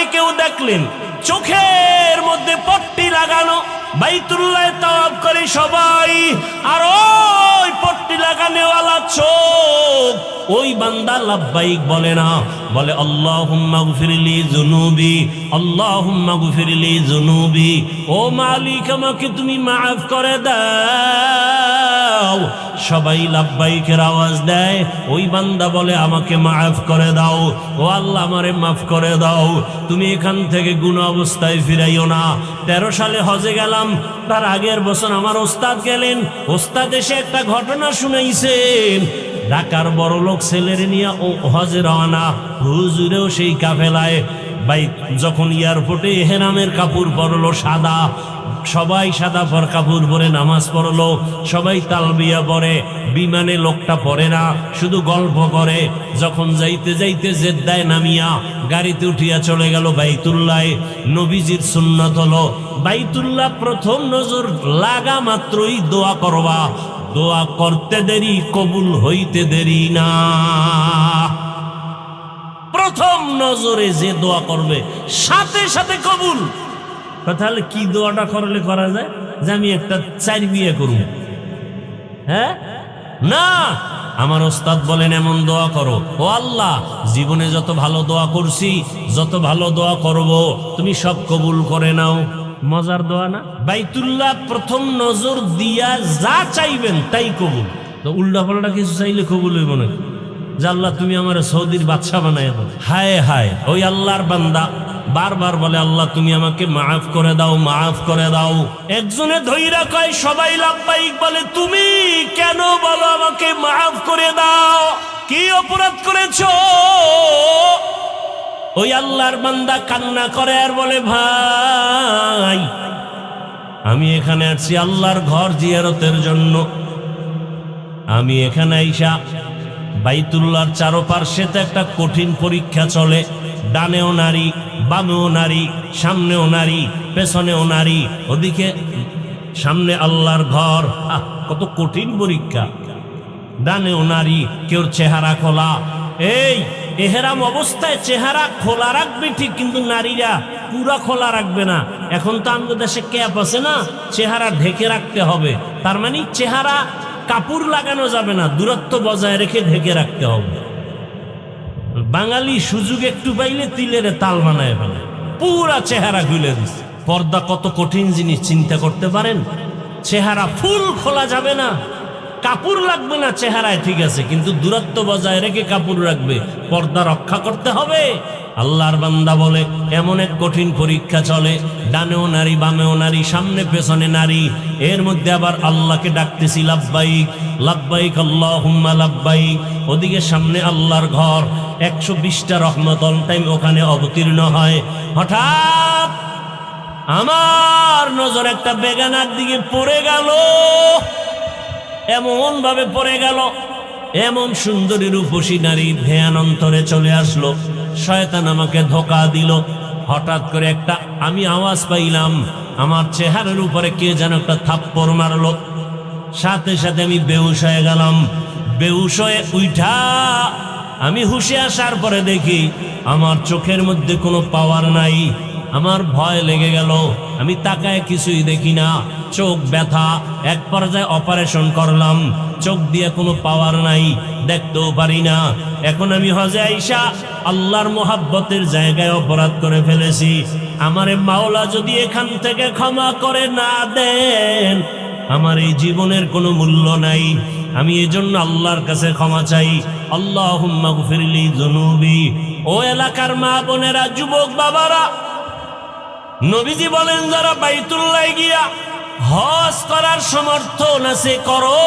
লাব্বাইককে কেউ দেখলেন চোখের মধ্যে পট্টি লাগানো, বাইতুল্লাহ তাওয়াফ করে সবাই, আর ওই পট্টি লাগানোওয়ালা চোখ ওই বান্দা লাব্বাইক বলে না, বলে আল্লাহুম্মা গফিরলি যুনুবি, আল্লাহুম্মা গফিরলি যুনুবি, ও মালিক আমাকে তুমি মাফ করে দাও। সবাই লাব্বাইকের আওয়াজ দেয়, ওই বান্দা বলে আমাকে মাফ করে দাও, ও আল্লাহ আমারে মাফ করে দাও, তুমি এখান থেকে গুনাহ অবস্থায় ফিরাইও না। 13 সালে হজে গেলাম, তার আগের বছর আমার ওস্তাদ গেলেন, ওস্তাদ এসে একটা ঘটনা শুনাইছেন, ঢাকার বড় লোক ছেলের নিয়ে ও হজে রওনা, হুজুরেও সেই কাফেলায়। ভাই যখন এয়ারপোর্টে এহরামের কাপড় পরলো সাদা, সবাই সাদা পর কাপড় পরে নামাজ পড়লো, সবাই তালবিয়া পড়ে, বিমানে লোকটা পড়ে না, শুধু গল্প করে। যখন যাইতে যাইতে জেদ্দায় নামিয়া গাড়িতে উঠিয়া চলে গেল বাইতুল্লাহ। নবীজির সুন্নাত হলো বাইতুল্লাহ প্রথম নজর লাগা মাত্রই দোয়া করবা, দোয়া করতে দেরি কবুল হইতে দেরি না। প্রথম নজরে যে দোয়া করবে সাথে সাথে কবুল। তাহলে কি দোয়াটা করলে করা যায় যে আমি একটা 4 বিয়ে করব? হ্যাঁ না, আমার ওস্তাদ বলেন এমন দোয়া করো, ও আল্লাহ জীবনে যত ভালো দোয়া করছি, যত ভালো দোয়া করব তুমি সব কবুল করে নাও। মজার দোয়া না? বাইতুল্লাহ প্রথম নজর দিয়া যা চাইবেন তাই কবুল। তো উল্টা পাল্টা কিছু চাইলে কবুল হইব না? যে আল্লাহ তুমি আমার সৌদির বাদশা বানায় দাও। হায় হায়, ওই আল্লাহর বান্দা বারবার বলে আল্লাহ তুমি আমাকে মাফ করে দাও, মাফ করে দাও। একজনে ধৈরা কয় সবাই লাব্বাইক বলে, তুমি কেন বলো আমাকে মাফ করে দাও? কি অপরাধ করেছো? ওই আল্লাহর বান্দা কান্না করে আর বলে, ভাই আমি এখানে আসছি আল্লাহর ঘর জিয়ারতের জন্য। আমি এখানে আইসা বাইতুল্লাহর চারপাশে একটা কঠিন পরীক্ষা চলে, ডানেও নারী, বামেও নারী, সামনেও নারী, পেছনেও নারী, ওদিকে সামনে আল্লাহর ঘর। কত কঠিন পরীক্ষা! ডানেও নারী, কেউ চেহারা খোলা। এই এহরাম অবস্থায় চেহারা খোলা রাখবে ঠিক, কিন্তু নারীরা পুরা খোলা রাখবে না। এখন তো আমাদের দেশে ক্যাপ আছে না, চেহারা ঢেকে রাখতে হবে। তার মানে চেহারা কাপড় লাগানো যাবে না, দূরত্ব বজায় রেখে ঢেকে রাখতে হবে। বাঙালি সুযোগ একটু পাইলে তিলের তাল বানায় ফেলে, পুরা চেহারা খুলে দিচ্ছে। পর্দা কত কঠিন জিনিস চিন্তা করতে পারেন? চেহারা ফুল খোলা যাবে না, কাপড় লাগবে না চেহারায়, ঠিক আছে, কিন্তু দূরত্ব বজায় রেখে কাপড় রাখবে, পর্দা রক্ষা করতে হবে। আল্লাহর বান্দা বলে এমন এক কঠিন পরীক্ষা চলে, ডানেও নারী, বামেও নারী, সামনে পেছনে নারী, এর মধ্যে আবার আল্লাহকে ডাকতেছি লাব্বাইক লাব্বাইক আল্লাহুম্মা লাব্বাইক। ওদিকে সামনে আল্লাহর ঘর, 120টা রহমত অল টাইম ওখানে অবতীর্ণ হয়। হঠাৎ আমার নজর একটা বেগানার দিকে পড়ে গেল, এমন ভাবে পড়ে গেল, এমন সুন্দরী রূপসী নারী ধ্যান অন্তরে চলে আসলো। শয়তান আমাকে ধোঁকা দিল। হঠাৎ করে একটা আমি আওয়াজ পাইলাম, আমার চেহারার উপরে কে যেন একটা থাপ্পড় মারলো। সাথে সাথে আমি বেহুশ হয়ে গেলাম। বেহুশ হয়ে উঠা আমি হুশে আসার পরে দেখি আমার চোখের মধ্যে কোনো পাওয়ার নাই। আমার ভয় লেগে গেল, আমি তাকায় কিছুই দেখি না, চোখ ব্যথা। এক পর্যায়ে অপারেশন করলাম, চোখ দিয়ে কোনো পাওয়ার নাই, দেখতেও পারি না। এখন আমি হজে আইসা আল্লাহর মোহাব্বতের জায়গায় অপরাধ করে ফেলেছি। আমারে মাওলা যদি এখান থেকে ক্ষমা করে না দেন, আমার এই জীবনের কোনো মূল্য নাই। আমি এজন্য আল্লাহর কাছে ক্ষমা চাই। আল্লাহুম্মা গফিরলি যুনুবি। ও এলাকার মা বোনেরা, যুবক বাবারা, নবীজি বলেন যারা বাইতুল্লাহ গিয়া হজ করার সমর্থন আছে করো,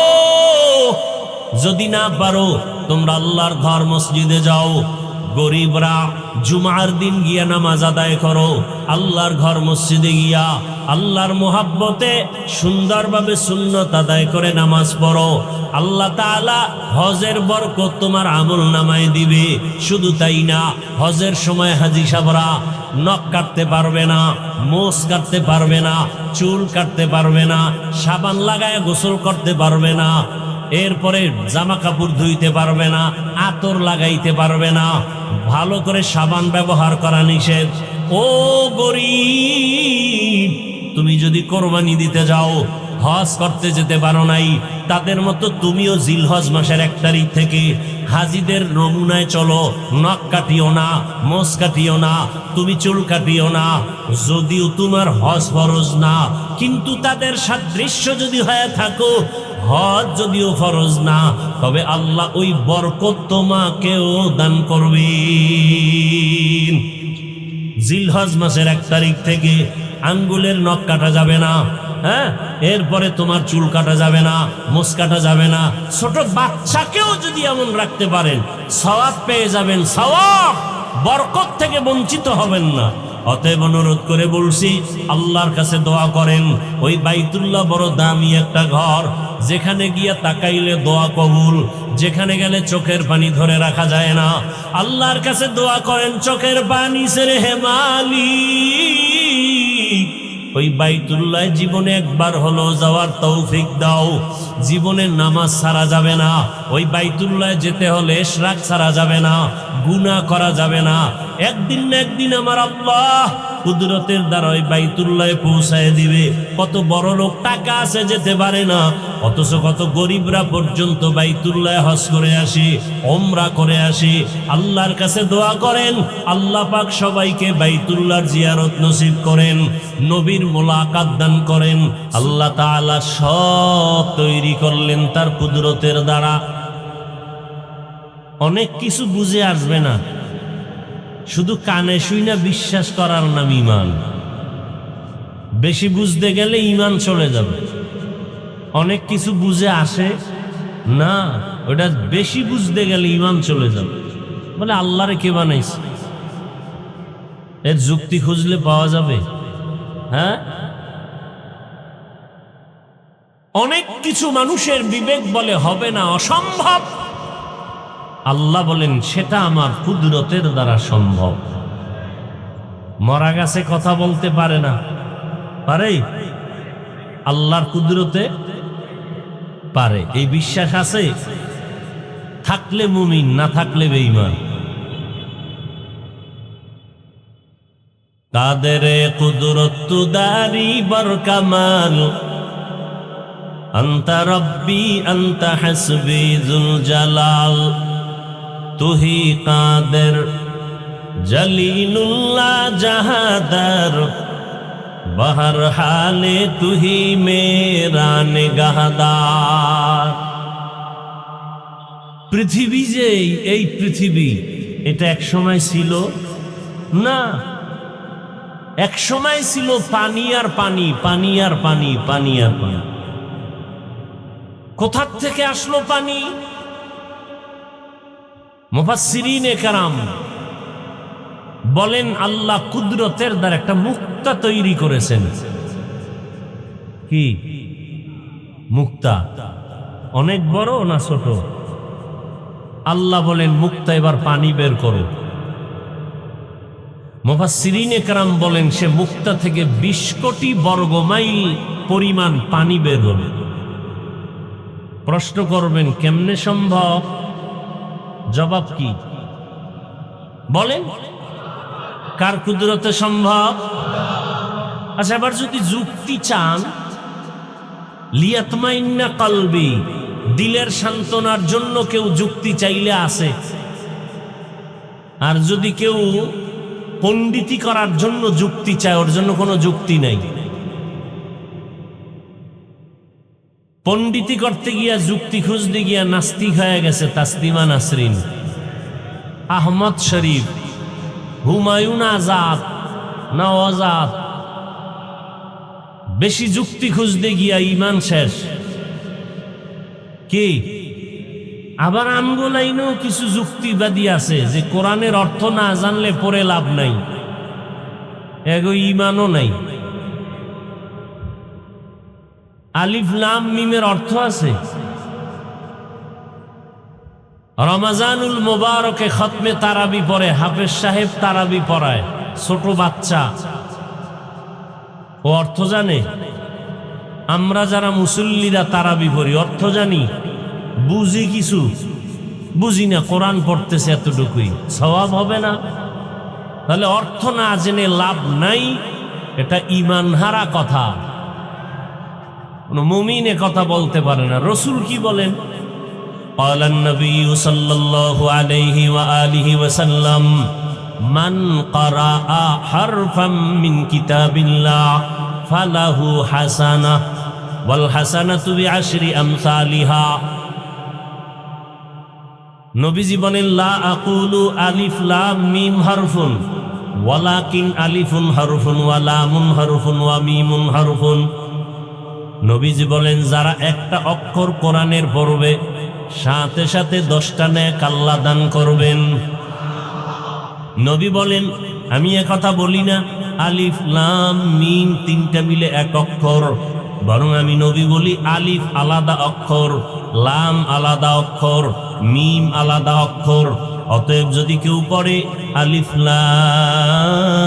যদি না পারো তোমরা আল্লাহর ঘর মসজিদে যাও। গরিবরা জুমার দিন গিয়া নামাজ আদায় করো, আল্লাহর ঘর মসজিদে গিয়া আল্লাহর মোহাব্বতে সুন্দরভাবে সুন্নত আদায় করে নামাজ পড়ো। আল্লাহ তাআলা হজের বরকত তোমার আমল নামায় দিবে। শুধু তাই না, হজের সময় হাজী সাহেবরা নখ কাটতে পারবে না, মোষ কাটতে পারবে না, চুল কাটতে পারবে না, সাবান লাগায় গোসল করতে পারবে না। এরপরে জামা কাপড় ধুইতে পারবে না, আতর লাগাইতে পারবে না, ভালো করে সাবান ব্যবহার করা নিষেধ। ও গরীব, তুমি যদি কোরবানি দিতে যাও, হজ করতে যেতে পারো নাই, তাদের মতো তুমিও জিলহজ মাসের 1 তারিখ থেকে হাজিদের নমুনায় চলো। নখ কাটিও না, মোষ কাটিও না, তুমি চুল কাটিও না, যদিও তোমার হজ ফরজ না, কিন্তু তাদের সাদৃশ্য যদি হয়ে থাকো, হজ যদিও ফরজ না, তবে আল্লাহ ওই বরকত তোমাকেও দান করবেন। জিলহজ মাসের 1 তারিখ থেকে আঙ্গুলের নখ কাটা যাবে না, হ্যাঁ, এরপরে তোমার চুল কাটা যাবে না, মোষ কাটা যাবে না। ছোট বাচ্চাকেও যদি এমন রাখতে পারেন, সওয়াব পেয়ে যাবেন, সওয়াব, বরকত থেকে বঞ্চিত হবেন না। অতএব অনুরোধ করে বলছি, আল্লাহর কাছে দোয়া করেন। ওই বাইতুল্লাহ বড় দামি একটা ঘর, যেখানে গিয়া তাকাইলে দোয়া কবুল, যেখানে গেলে চোখের পানি ধরে রাখা যায় না। আল্লাহর কাছে দোয়া করেন, চোখের পানি ছেড়ে হে মালিক, ওই বাইতুল্লাহ জীবনে একবার হলো যাওয়ার তৌফিক দাও। জীবনে নামাজ ছাড়া যাবে না, ওই বাইতুল্লাহ যেতে হলে ইশরাক ছাড়া যাবে না, গুনাহ করা যাবে না। একদিন না একদিন আমার আল্লাহ কুদরতের দ্বারা ওই বাইতুল্লাহে পৌঁছায় দিবে। কত বড় লোক টাকা আছে যেতে পারে না, অথচ কত গরিবরা পর্যন্ত বাইতুল্লাহে হজ করে আসে, ওমরা করে আসে। আল্লাহর কাছে দোয়া করেন, আল্লাহ পাক সবাইকে বাইতুল্লাহর জিয়ারত নসিব করেন, নবীর মোলাকাত দান করেন। আল্লাহ তাআলা সব তৈরি করলেন তার কুদরতের দ্বারা। অনেক কিছু বুঝে আসবে না, শুধু কানে শুইনা বিশ্বাস করার নাম ঈমান। বেশি বুঝতে গেলে ঈমান চলে যাবে। অনেক কিছু বুঝে আসে না, ওটা বেশি বুঝতে গেলে ঈমান চলে যাবে। বলে আল্লাহরে কে বানাইছে, এর যুক্তি খুঁজলে পাওয়া যাবে? হ্যাঁ, অনেক কিছু মানুষের বিবেক বলে হবে না, অসম্ভব। আল্লাহ বলেন সেটা আমার কুদরতের দ্বারা সম্ভব। মরা গাছে কথা বলতে পারে না, পারে? আল্লাহর কুদরতে পারে। এই বিশ্বাস আছে? থাকলে মুমিন, না থাকলে বেঈমান। কাদের কুদরত দারি বরকামাল, আন্তা রব্বি আন্তা হাসবি যুল জালাল, তুহি কাদের জলিলুল্লাহ জাহাদার, বহর হালে তুহি মেরা নিগাহদার। পৃথিবী যে এই পৃথিবী, এটা এক সময় ছিল না। এক সময় ছিল পানি আর পানি, পানি আর পানি, পানি আর পানি। কোথা থেকে আসলো পানি? মুফাসসিরিনে কেরাম বলেন আল্লাহ কুদরতের দ্বারা একটা মুক্তা তৈরি করেছেন। কি মুক্তা? অনেক বড় না ছোট? আল্লাহ বলেন মুক্তা এবার পানি বের করো। মুফাসসিরিনে কেরাম বলেন সে মুক্তা থেকে 20 কোটি বর্গমাইল পরিমাণ পানি বের হবে। প্রশ্ন করবেন কেমনে সম্ভব? জবাব কি বলেন? কার কুদরতে সম্ভব? আচ্ছা, এবার যদি যুক্তি চান, লিয়াতমাইন্না কলবি, দিলের সান্ত্বনার জন্য কেউ যুক্তি চাইলে আসে। আর যদি কেউ পণ্ডিতি করার জন্য যুক্তি চায়, ওর জন্য কোনো যুক্তি নাই। পণ্ডিতি করতে গিয়া, যুক্তি খুঁজতে গিয়া নাস্তিক হয়ে গেছে তাসলিমা নাসরিন, আহমদ শরীফ, হুমায়ুন আজাদ, নওয়াজাদ। বেশি যুক্তি খুঁজতে গিয়া ঈমান শেষ। কি? আবার আমগোলাইনেও কিছু যুক্তিবাদী আছে যে কোরআনের অর্থ না জানলে পরে লাভ নাই, এগো ঈমানও নাই। আলিফ লাম মিমের অর্থ আছে। রমজানুল মুবারকে খতমে তারাবি পড়ে হাফেজ সাহেব, তারাবি পড়ায় ছোট বাচ্চা, ও অর্থ জানে? আমরা যারা মুসল্লিরা তারাবি পড়ি অর্থ জানি? বুঝি কিছু? বুঝি না, কোরআন পড়তেছে এতটুকুই, সওয়াব হবে না? তাহলে অর্থ না জেনে লাভ নাই, এটা ঈমান হারা কথা। কোন মুমিন এ কথা বলতে পারে না। রাসূল কি বলেন? ক্বালান নবী সাল্লাল্লাহু আলাইহি ওয়া আলিহি ওয়াসাল্লাম, মান ক্বারাআ হারফাম মিন কিতাবিল্লাহ ফালাহু হাসানাহ ওয়াল হাসানাতু বিআশরি আমসালিহা। নবীজি বলেন, লা আকুলু আলিফ লাম মিম হারফুন ওয়ালাকিন আলিফুন হারফুন ওয়া লামুন হারফুন ওয়া মিমুন হারফুন। নবীজি বলেন, যারা একটা অক্ষর কোরআনের পড়বে সাথে সাথে 10টা নেক আল্লাহ দান করবেন। নবী বলেন, আমি কথা বলি না আলিফ লাম মিম 3টা মিলে এক অক্ষর, বরং আমি নবী বলি আলিফ আলাদা অক্ষর, লাম আলাদা অক্ষর, মিম আলাদা অক্ষর। অতএব যদি কেউ পড়ে আলিফ লাম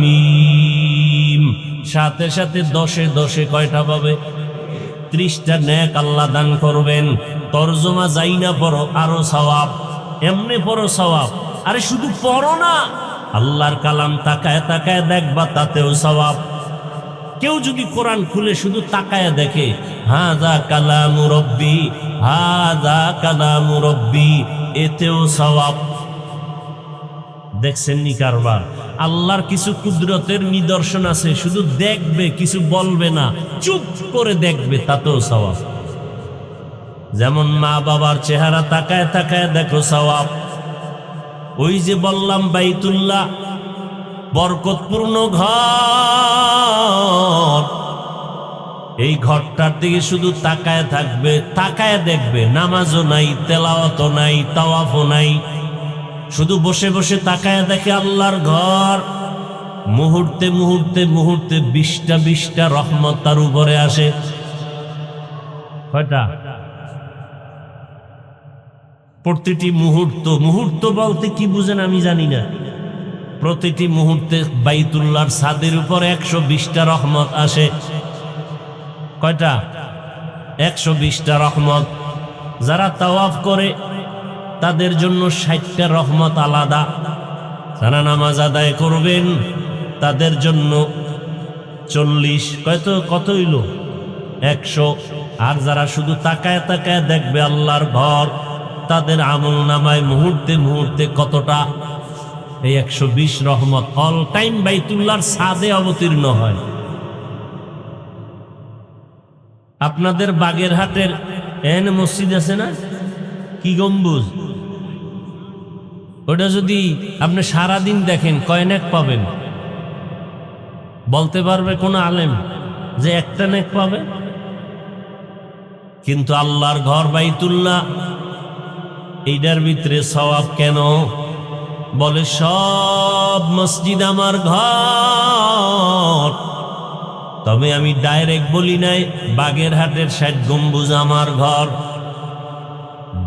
মিম, সাথে সাথে 10-এ 10-এ কয়টা পাবে? 30টা নেক আল্লাহ দান করবেন। তরজমা যাই না পড়ো আরো সওয়াব, এমনি পড়ো সওয়াব। আরে শুধু পড়ো না, আল্লাহর কালাম তাকায় তাকায় দেখবা, তাতেও সওয়াব। কেউ যদি কোরআন খুলে শুধু তাকায় দেখে, হাযা কালামু রব্বি, হাযা কালামু রব্বি, এতেও সওয়াব। দেখছেন নি কারবার? আল্লাহর কিছু কুদরতের নিদর্শন আছে, শুধু দেখবে, কিছু বলবে না, চুপ করে দেখবে, তাতেও সওয়াব। যেমন মা বাবার চেহারা তাকায় তাকায় দেখো, সওয়াব। ওই যে বললাম বাইতুল্লাহ বরকতপূর্ণ ঘর, এই ঘরটার দিকে শুধু তাকায় থাকবে, তাকায় দেখবে। নামাজও নাই, তেলাওয়াতও নাই, তাওয়াফও নাই, শুধু বসে বসে তাকায় দেখে আল্লাহর ঘর। মুহূর্তে মুহূর্তে মুহূর্তে 20টা রহমত তার উপরে আসে। কয়টা? প্রতিটি মুহূর্ত, মুহূর্ত বলতে কি বুঝেন আমি জানি না। প্রতিটি মুহূর্তে বাইতুল্লাহর ছাদের উপর 120টা রহমত আসে। কয়টা? 120টা রহমত। যারা তাওয়াফ করে তাদের জন্য 60টা রহমত আলাদা। যারা নামাজ আদায় করবেন তাদের জন্য 40, কত হইল? 100। আর যারা শুধু তাকায় তাকায় দেখবে আল্লাহর ঘর, তাদের আমল নামায় মুহূর্তে মুহূর্তে কতটা? এই 120 রহমত অল টাইম বাইতুল্লাহর ছাদে অবতীর্ণ হয়। আপনাদের বাগেরহাটের মসজিদ আছে না, কি গম্বুজ, ওটা যদি আপনি সারাদিন দেখেন কয় নেক পাবেন? বলতে পারবে কোন আলেম যে একটা নেক পাবে? কিন্তু আল্লাহর ঘর বাইতুল্লাহ, এইটার ভিতরে সওয়াব কেন? বলে সব মসজিদ আমার ঘর, তবে আমি ডাইরেক্ট বলি নাই বাগেরহাটের 60 গম্বুজ আমার ঘর।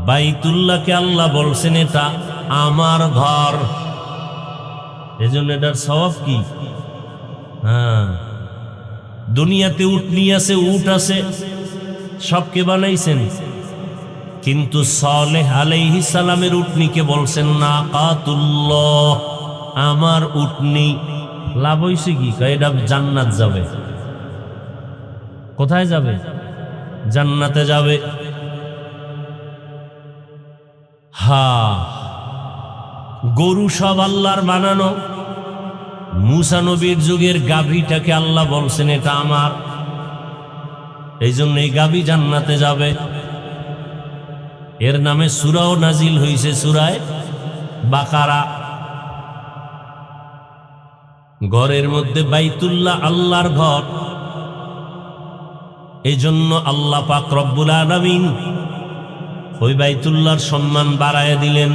বাইতুল্লাহকে আল্লাহ বলছেন এটা আমার ঘর, এজন্য এটার সওয়াব কি? হ্যাঁ, দুনিয়াতে উটনি আছে, উট আছে, সবকে বানাইছেন, কিন্তু সালেহ আলাইহিস সালামের উটনিকে বলছেন নাকাতুল্লাহ, আমার উটনি। লাভ হইছে কি? এটা জান্নাত যাবে। কোথায় যাবে? জান্নাতে যাবে। গরু সব আল্লাহর বানানো। মুসা নবীর যুগের গাভীটাকে আল্লাহ বলছেন এটা আমার, এই জন্য এই গাভী জান্নাতে যাবে। এর নামে সূরাও নাজিল হয়েছে, সূরায়ে বাকারা। ঘরের মধ্যে বাইতুল্লাহ আল্লাহর ঘর, এই জন্য আল্লাহ পাক রব্বুল আলামিন ওই বাইতুল্লাহর সম্মান বাড়ায় দিলেন।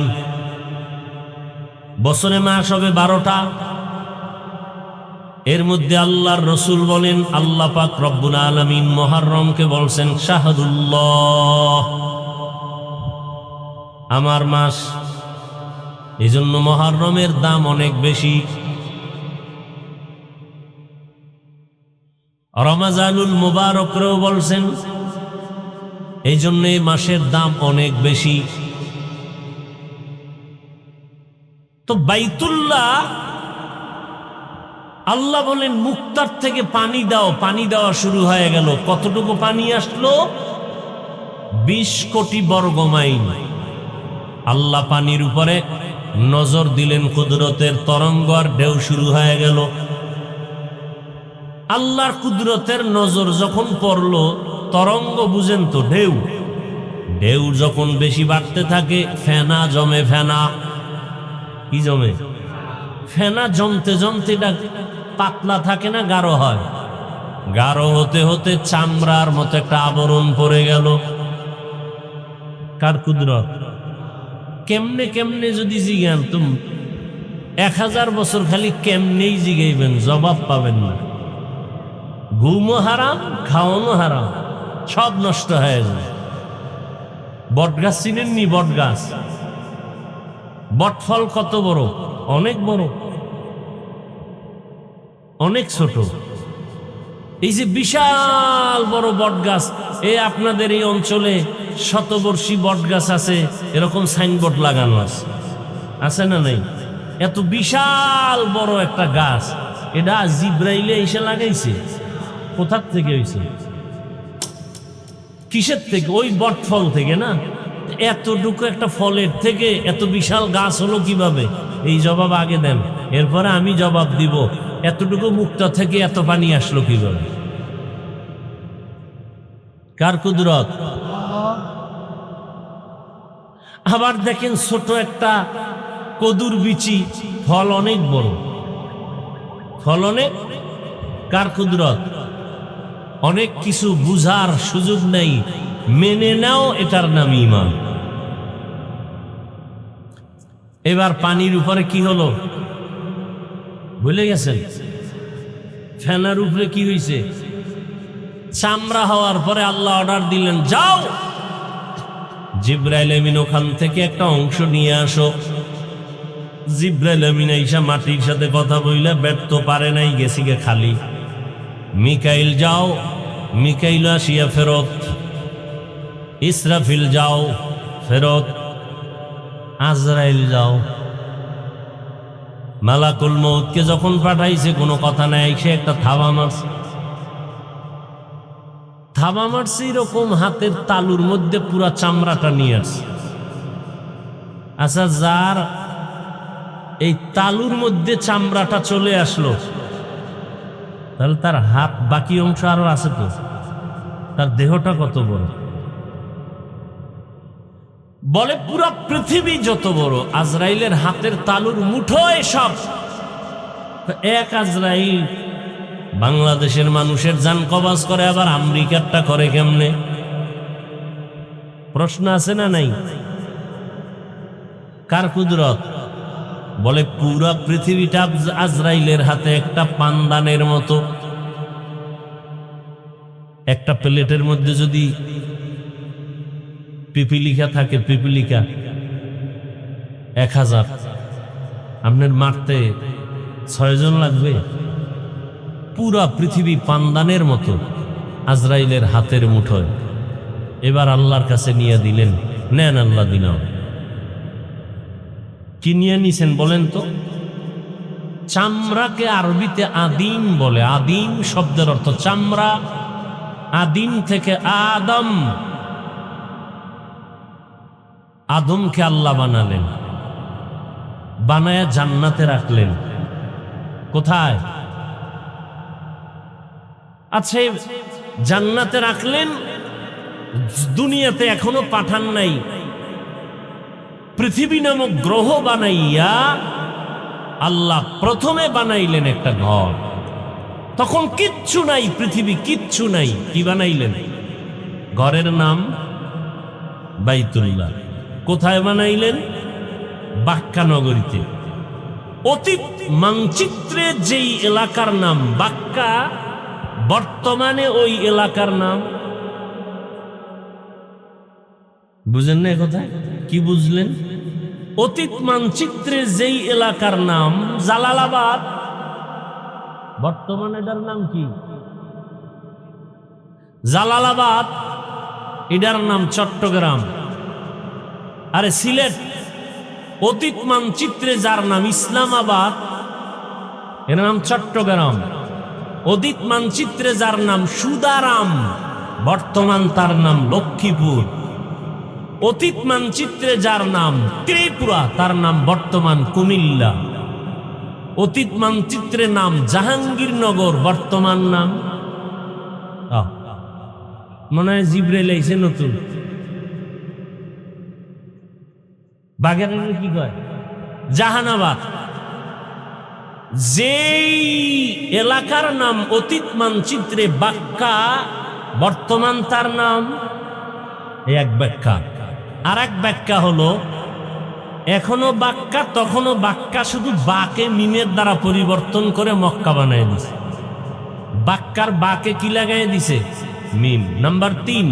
বছরে মাস হবে 12টা, এর মধ্যে আল্লাহর রসুল বলেন আল্লাহ পাক রব্বুল আলামিন মুহররমকে বলছেন শাহরুল্লাহ, আমার মাস। এই জন্য মুহররমের দাম অনেক বেশি। রমাজানুল মুবারকরেও বলছেন এই জন্য এই মাসের দাম অনেক বেশি। তো বাইতুল্লাহ আল্লাহ বলেন মুক্তার থেকে পানি দাও, পানি দেওয়া শুরু হয়ে গেল। কতটুকু পানি আসলো? 20 কোটি বর্গ মাইল। আল্লাহ পানির উপরে নজর দিলেন, কুদরতের তরঙ্গ আর ঢেউ শুরু হয়ে গেল। আল্লাহর কুদরতের নজর যখন পড়লো, তরঙ্গ বুঝেন তো, ঢেউ, ঢেউ যখন বেশি বাড়তে থাকে ফেনা জমে। ফেনা কি জমে? ফেনা জমতে জমতে পাতলা থাকে না, গাঢ় হয়। গাঢ় হতে হতে চামড়ার মতো একটা আবরণ পড়ে গেল। কার কুদরত? কেমনে কেমনে যদি জিজ্ঞান তুমি 1000 বছর খালি কেমনেই জিগাইবেন, জবাব পাবেন না। ঘুমও হারাম, খাওয়ানো হারাম, সব নষ্ট হয়ে যায়। বটগাছ চিনেননি? বটগাছ, বটফল কত বড়? অনেক বড়, অনেক ছোট। এই যে বিশাল বড় বটগাছ, আপনাদের এই অঞ্চলে শতবর্ষী বটগাছ আছে, এরকম সাইনবোর্ড লাগানো আছে না নাই? এত বিশাল বড় একটা গাছ, এটা জিব্রাইলে এসে লাগাইছে। কোথার থেকে হয়েছে? কিসের থেকে? ওই বটফল থেকে না? এতটুকু একটা ফলের থেকে এত বিশাল গাছ হলো কিভাবে? এই জবাব আগে দেন, এরপরে আমি জবাব দিব। এতটুকু মুক্তা থেকে এত পানি আসলো কিভাবে? কার কুদরত? আবার দেখেন ছোট একটা কদুর বিচি, ফল অনেক বড়, ফল অনেক। কার কুদরত? অনেক কিছু বুঝার সুযোগ নেই, মেনে নাও, এটার নাম ঈমান। এবার পানির উপরে কি হলো ভুলে গেছেন? ফেনার উপরে কি হয়েছে? চামড়া হওয়ার পরে আল্লাহ অর্ডার দিলেন, যাও জিব্রাইল আমিন ওখান থেকে একটা অংশ নিয়ে আসো। জিব্রাইল আমিন আইসা মাটির সাথে কথা বইলে ব্যর্থ পারে নাই, গেছি গে খালি। মিকাইল যাও, মিকাইল আসিয়া ফেরত। ইসরাফিল যাও, ফেরত। আজরাইল যাও। মালাকুল মউতকে যখন পাঠাইছে কোনো কথা নাই, সে একটা থাবা মারছে। থাবা মারছে এরকম হাতের তালুর মধ্যে পুরা চামড়াটা নিয়ে আসছে। আচ্ছা, যার এই তালুর মধ্যে চামড়াটা চলে আসলো, তাহলে তার হাত বাকি অংশ আরো আছে তো? তার দেহটা কত বড়? বলে পুরা পৃথিবী যত বড়, আজরাইলের হাতের তালুর মুঠোয় সব। এক আজরাইল বাংলাদেশের মানুষের জান কবাজ করে, আবার আমেরিকারটা করে কেমনে? প্রশ্ন আছে না নাই? কার কুদরত? বলে পুরা পৃথিবীটা আজরাইলের হাতে একটা পানদানের মতো। একটা প্লেটের মধ্যে যদি পিপিলিকা থাকে, পিপিলিকা 1000, আপনার মারতে 6 জন লাগবে। পুরা পৃথিবী পানদানের মতো আজরাইলের হাতের মুঠোয়। এবার আল্লাহর কাছে নিয়ে দিলেন, নেন আল্লাহ দিলাম। কি নিয়ে নিছেন বলেন তো? চামড়াকে আরবিতে আদিম বলে। আদিম শব্দের অর্থ চামড়া। আদিম থেকে আদম, আদমকে আল্লাহ বানালেন, বানায়া জান্নাতে রাখলেন। কোথায়? আচ্ছা, জান্নাতে রাখলেন, দুনিয়াতে এখনো পাঠান নাই। পৃথিবী নামক গ্রহ বানাইয়া আল্লাহ প্রথমে বানাইলেন একটা ঘর। তখন কিচ্ছু নাই, পৃথিবী কিচ্ছু নাই। কি বানাইলেন? ঘরের নাম বাইতুল্লাহ। কোথায় বানাইলেন? বাক্কা নগরীতে। অতীত মানচিত্রে যেই এলাকার নাম বাক্কা, বর্তমানে ওই এলাকার নাম বুঝেন না? কোথায় কি বুঝলেন? অতীত মানচিত্রে যেই এলাকার নাম জালালাবাদ, বর্তমানে এটার নাম কি? জালালাবাদ। এটার নাম চট্টগ্রাম। আরে সিলেট অতীত মানচিত্রে যার নাম ইসলামাবাদ, এর নাম চট্টগ্রাম। অতীত মানচিত্রে যার নাম সুদারাম, বর্তমান তার নাম লক্ষ্মীপুর। অতীত মানচিত্রে যার নাম ত্রিপুরা, তার নাম বর্তমান কুমিল্লা। অতীত মানচিত্রে নাম জাহাঙ্গীরনগর, বর্তমান নাম মনে হয় জিব্রাইল আইছে নতুন। বাগেরহাট কি কয় জাহানাবাদ। যেই এলাকার নাম অতীত মানচিত্রে বাক্কা, বর্তমান তার নাম এক ব্যাখ্যা। আর এক ব্যাখ্যা হলো এখনো বাক্কা তখনও বাক্কা, শুধু বাকে মিমের দ্বারা পরিবর্তন করে মক্কা বানায় দিছে। বাক্কার বাকে কি লাগাই দিছে? মিম। নাম্বার 3,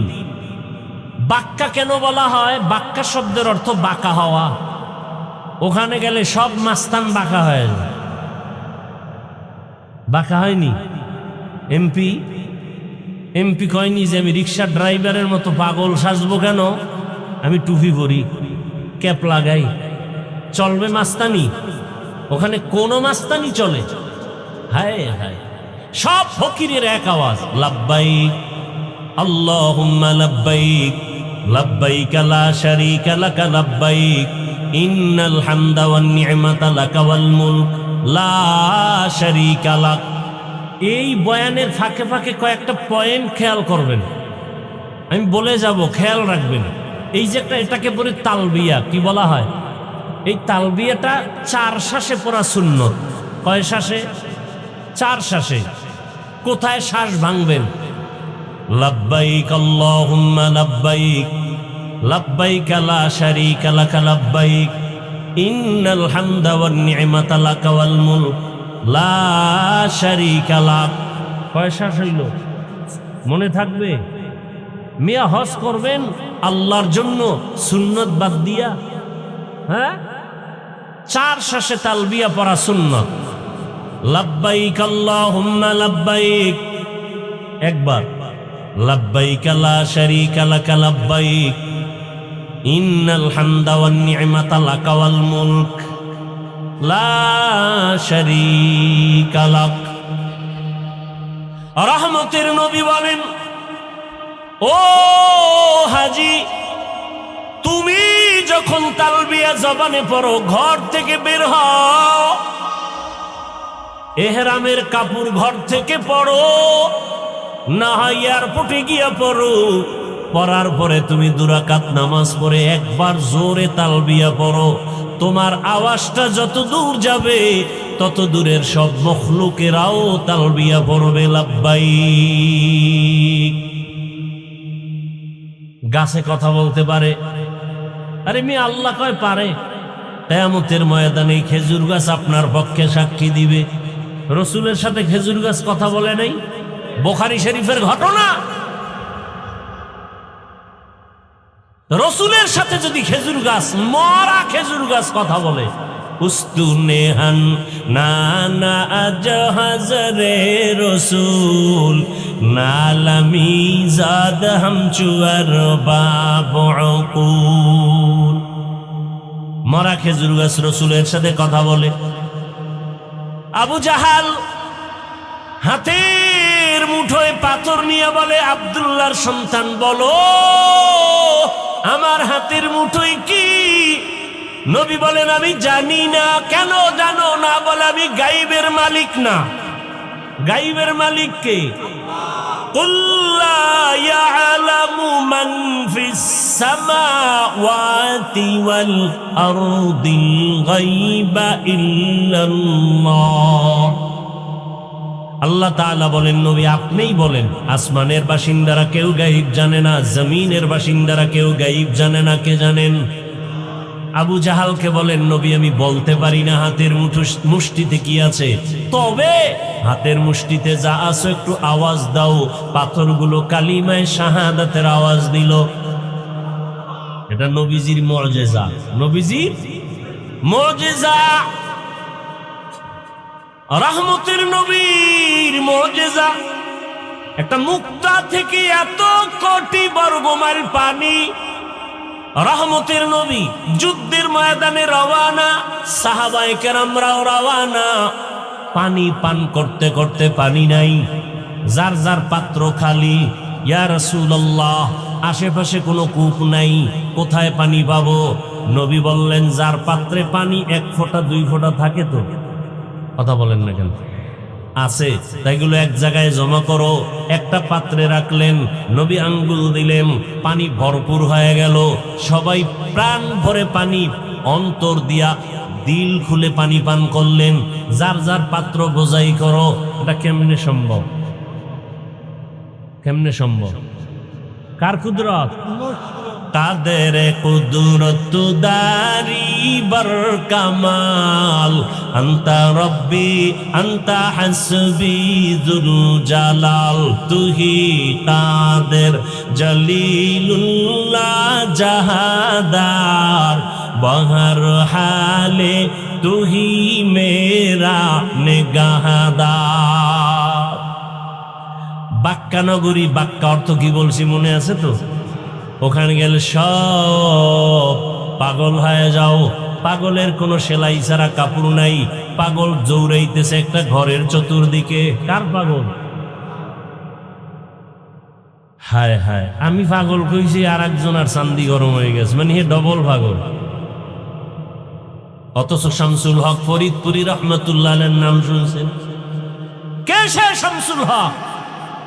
বাক্কা কেন বলা হয়? বাক্কা শব্দের অর্থ বাঁকা হওয়া। ওখানে গেলে সব মাস্তান বাঁকা হয়ে যায়। বাঁকা হয়নি? এমপি কয়নি যে আমি রিক্সা ড্রাইভারের মতো পাগল সাজবো কেন, আমি টুপি পরি, ক্যাপ লাগাই, চলবে মাস্তানি? ওখানে কোনো মাস্তানি চলে? হায় হায়, সব ফকিরের এক আওয়াজ, লাব্বাইক আল্লাহুম্মা লাব্বাইক লাব্বাইক লা শারীকা লাকা লাব্বাইক ইন্নাল হামদা ওয়ান নি'মাতা লাকা ওয়াল মুলক লা শারীকা লাক। এই বয়ানের ফাঁকে ফাঁকে কয়েকটা পয়েন্ট খেয়াল করবেন, আমি বলে যাব, খেয়াল রাখবেন। এই যে এটাকে পরে তালবিয়া কি বলা হয়? এই তালবিয়াটা 4 শ্বাসে পড়া সুন্নত। কয় শ্বাসে? 4 শ্বাসে। কোথায় শ্বাস ভাঙবেন? লাব্বাইক আল্লাহুম্মা লাব্বাইক লাব্বাইক লা শারীকা লাকা লাব্বাইক ইন্নাল হামদা ওয়ান নি'মাতা লাকা ওয়াল মুলক লা শারীকা লাক। কয় শ্বাস হইল? মনে থাকবে? মিয়া হজ করবেন আল্লাহর জন্য সুন্নত বাদ দিয়া? হ্যাঁ, 4 শ্বাসে তালবিয়া পড়া সুন্নত। লাব্বাইক আল্লাহুম্মা লাব্বাইক একবার, লাব্বাইক লা শারীকা লাকা লাব্বাইক ইন্নাল হামদা ওয়ান নি'মাতা লাকা ওয়াল মুলক লা শারীকা লাক। রহমতের নবী বলেন, ও হাজি, তুমি যখন তালবিয়া জবানে পড়ো, ঘর থেকে বের হও, এহরামের কাপড় ঘর থেকে পড়ো, না হয় এয়ারপোর্টে গিয়া পড়ো। পড়ার পরে তুমি 2 রাকাত নামাজ পড়ে একবার জোরে তালবিয়া পড়ো। তোমার আওয়াজটা যত দূর যাবে তত দূরের সব মখলুকেরাও তালবিয়া পড়বে লাব্বাইক। গাছে কথা বলতে পারে? আরে মি আল্লাহ কয় পারে। কিয়ামতের ময়দানে খেজুর গাছ আপনার পক্ষে সাক্ষী দিবে। রসুলের সাথে খেজুর গাছ কথা বলে নাই? বুখারী শরীফের ঘটনা। রসুলের সাথে যদি খেজুর গাছ, মরা খেজুর গাছ কথা বলে, উস্তুনেহান নানা আজহাজরে রসুল নালামি জাদ হামচুয়ার বাবুকুল। মরা খেজুর গাছ রসুলের সাথে কথা বলে। আবু জাহাল হাতের মুঠোয় পাথর নিয়ে বলে, আব্দুল্লাহর সন্তান বলো আমার হাতের মুঠোয় কি? নবী বলেন, আমি জানি না। কেন জানো না? বলে, আমি গাইবের মালিক না। গাইবের মালিক কে? কুল লা ইয়ালামু মান ফিস সামাওয়াতি ওয়াল আরদিল গায়বা ইল্লাল্লাহ। আল্লাহ তাআলা বলেন, নবী আপনিই বলেন, আসমানের বাসিন্দারা কেউ গায়ব জানে না, জমিনের বাসিন্দারা কেউ গায়ব জানে না। কে জানেন? আবু জাহালকে বলেন, নবী আমি বলতে পারি না হাতের মুষ্টিতে কি আছে, তবে হাতের মুষ্টিতে যা আছে একটু আওয়াজ দাও। পাথরগুলো কালিমায়ে শাহাদাতের আওয়াজ দিল। এটা নবীজির মুজিজা। নবীজির মুজিজা, রহমতের নবীর মুজিজা। একটা মুক্তা থেকে এত কোটি বর্গমাইল পানি, রহমতের নবী যুদ্ধের ময়দানে রওয়ানা, সাহাবায়ে কেরামরাও রওয়ানা। পানি পান করতে করতে পানি নাই, যার যার পাত্র খালি। ইয়া রাসূলুল্লাহ, আশেপাশে কোনো কূপ নাই, কোথায় পানি পাবো? নবী বললেন, যার পাত্রে পানি 1 ফোঁটা 2 ফোঁটা থাকে তো, কথা বলেন না কেন? আছে, তাইগুলো এক জায়গায় জমা করো। একটা পাত্রে রাখলেন, নবী আঙ্গুল দিলেন, পানি ভরপুর হয়ে গেল। সবাই প্রাণ ভরে পানি অন্তর দিয়া দিল খুলে পানি পান করলেন। যার যার পাত্র বোঝাই করো। এটা কেমনে সম্ভব? কেমনে সম্ভব? কার কুদরত? কাদের কুদরত দারি বর কামাল, আন্তা রব্বি আন্তা হাসবি যুল জালাল, তুহি কাদের জলিলুল্লাহ জাহাদার, বহর হালে তুহি মেরা নিগাহদার। বাক্কা নগরী, বাক্কা অর্থ কি বলছি মনে আছে তো? ওখানে গেলে সব পাগল হয়ে যাও। পাগলের কোনো সেলাই ছাড়া কাপড় নাই, পাগল জৌড়াইতেছে একটা ঘরের চতুর্দিকে। কার পাগল? হায় হায়, আমি পাগল কইছি, আর একজন আর চান্দি গরম হয়ে গেছে, মানে হে ডবল পাগল। অথচ শামসুল হক ফরিদপুরি রহমতুল্লাহ আলাইহির নাম শুনছেন? কে সে শামসুল হক?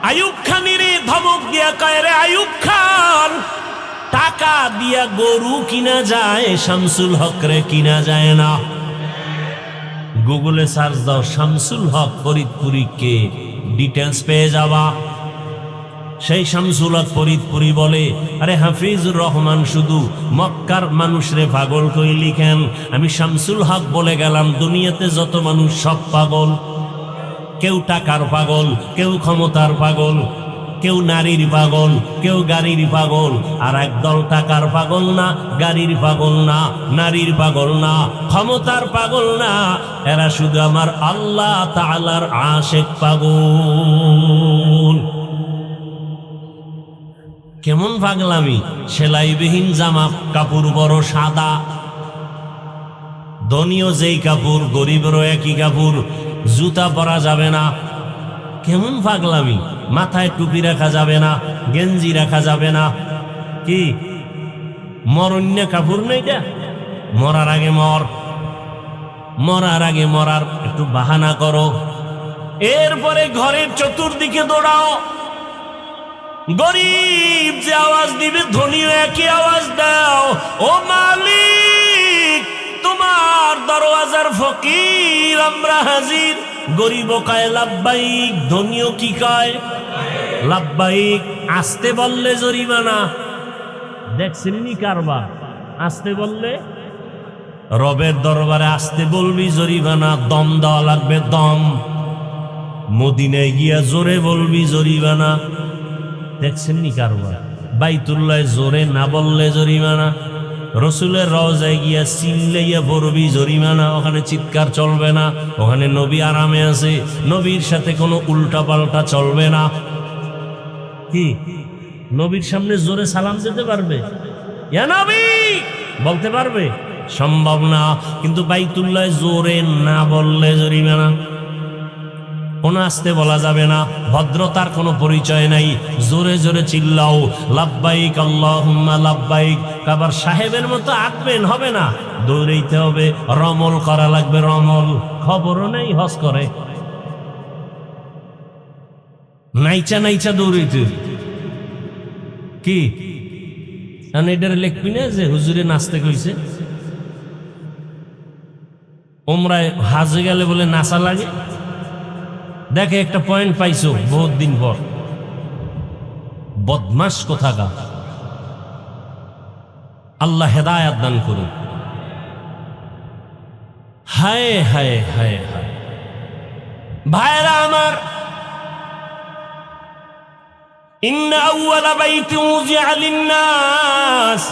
আইয়ুব খানের ধমক দিয়া কয়, রে আইয়ুব খান, টাকা দিয়া গরু কিনা যায়, শামসুল হক রে কিনা যায় না। গুগলে সার্চ দাও শামসুল হক ফরিদপুরি কে, ডিটেলস পেয়ে যাবা। সেই শামসুল হক ফরিদপুরি বলে, আরে হাফিজুর রহমান শুধু মক্কার মানুষরে পাগল কইলি কেন? আমি শামসুল হক বলে গেলাম, দুনিয়াতে যত মানুষ সব পাগল। কেউ টাকার পাগল, কেউ ক্ষমতার পাগল, কেউ নারীর পাগল, কেউ গাড়ির পাগল। আর একদল টাকার পাগল না, গাড়ির পাগল না, নারীর পাগল না, ক্ষমতার পাগল না, এরা শুধু আমার আল্লাহ তাআলার আশিক পাগল। কেমন পাগলামি! সেলাইবিহীন জামা কাপড় বড় সাদা, ধনীও যেই কাপড়, গরিবেরও একই কাপড়, জুতা পরা যাবে না। কেমন পাগলামি! মাথায় টুপি রাখা যাবে না, গেঞ্জি রাখা যাবে না। কি মরণ্য কাপড় নেই? মরার আগে মর, মরার আগে মরার একটু বাহানা করো, এরপরে ঘরের চতুর্দিকে দৌড়াও। গরিব যে আওয়াজ দিবে, ধনীও একই আওয়াজ দাও, ও মালিক তোমার দরওয়াজার ফকির আমরা হাজির। গরিব কয় লাব্বাইক, ধনীও কি কয়? লাব্বাইক। আসতে বললে জরিমানা। দেখছেন নি কারবার? আসতে বললে, রবের দরবারে আসতে বলবি জরিমানা, দম দেওয়া লাগবে, দম। মদিনায় গিয়া জোরে বলবি জরিমানা। দেখছেন নি কারবার? বাইতুল্লাহ জোরে না বললে জরিমানা, রসুলের রওজায় গিয়া চিল্লাইয়া পড়বি জরিমানা। ওখানে চিৎকার চলবে না, ওখানে নবী আরামে আছে, নবীর সাথে কোনো উল্টা পাল্টা চলবে না। কি নবীর সামনে জোরে সালাম দিতে পারবে? ইয়া নবী বলতে পারবে? সম্ভব না। কিন্তু বাইতুল্লাহ জোরে না বললে জরিমানা। কোনো আসতে বলা যাবে না, ভদ্রতার কোনো পরিচয় নাই। জোরে জোরে চিল্লাও, লাব্বাইক আল্লাহুম্মা লাব্বাইক। আবার সাহেবের মতো আঁকবেন হবে না, দৌড়াইতে হবে, রমল করা লাগবে, রমল। খবরও নেই হজ করে, নাইচা নাইচা দৌড়াইতে। কি এটার লিখবি না যে হুজুরে নাচতে কইছে? ওমরায় হাজে গেলে বলে নাচা লাগে। দেখে একটা পয়েন্ট পাইছো বহুত দিন পর, বদমাশ কোথাকার। আল্লাহ হেদায়াত দান করুন। হায় হায় হায় হায় ভাইরা আমার, ইন্না আউওয়ালা বাইতিন উযিআ লিন-নাস,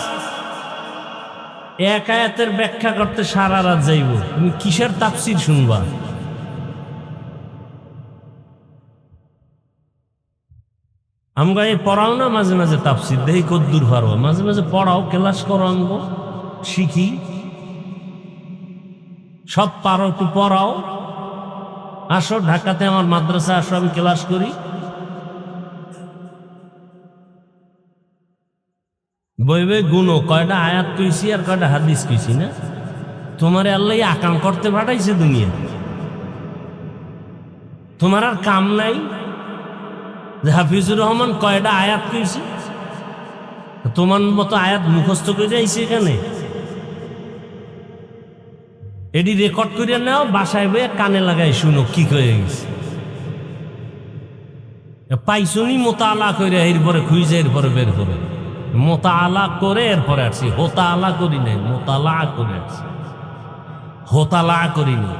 এক আয়াতের ব্যাখ্যা করতে সারা রাত যাইব। তুমি কিসের তাফসীর শুনবা? আমরা এই পড়াও না, মাঝে মাঝে তাফসির দেখি কদ্দুর পারো, মাঝে মাঝে পড়াও, ক্লাস করো, আনবো শিখি। সব পারো, একটু পড়াও, আসো ঢাকাতে আমার মাদ্রাসা আসো, আমি ক্লাস করি। বই বই গুনো কয়টা আয়াত কইছি আর কয়টা হাদিস কইছি না। তোমার আল্লাহ আকাম করতে পাঠাইছে দুনিয়া, তোমার আর কাম নাই যে হাফিজুর রহমান কয়টা আয়াত কইছে, তোমার মতো আয়াত মুখস্থ করে আইছে এখানে। এটি রেকর্ড করে নাও, বাসায় বইয়ে কানে লাগাই শুনো কি করে গেছে। পাইছনি মোতালা করে এরপরে খুঁজে এরপরে বের করে, মোতালা করে এরপরে আসছি। হোতালা করি নাই, মোতালা করে আসছি, হোতালা করিনি।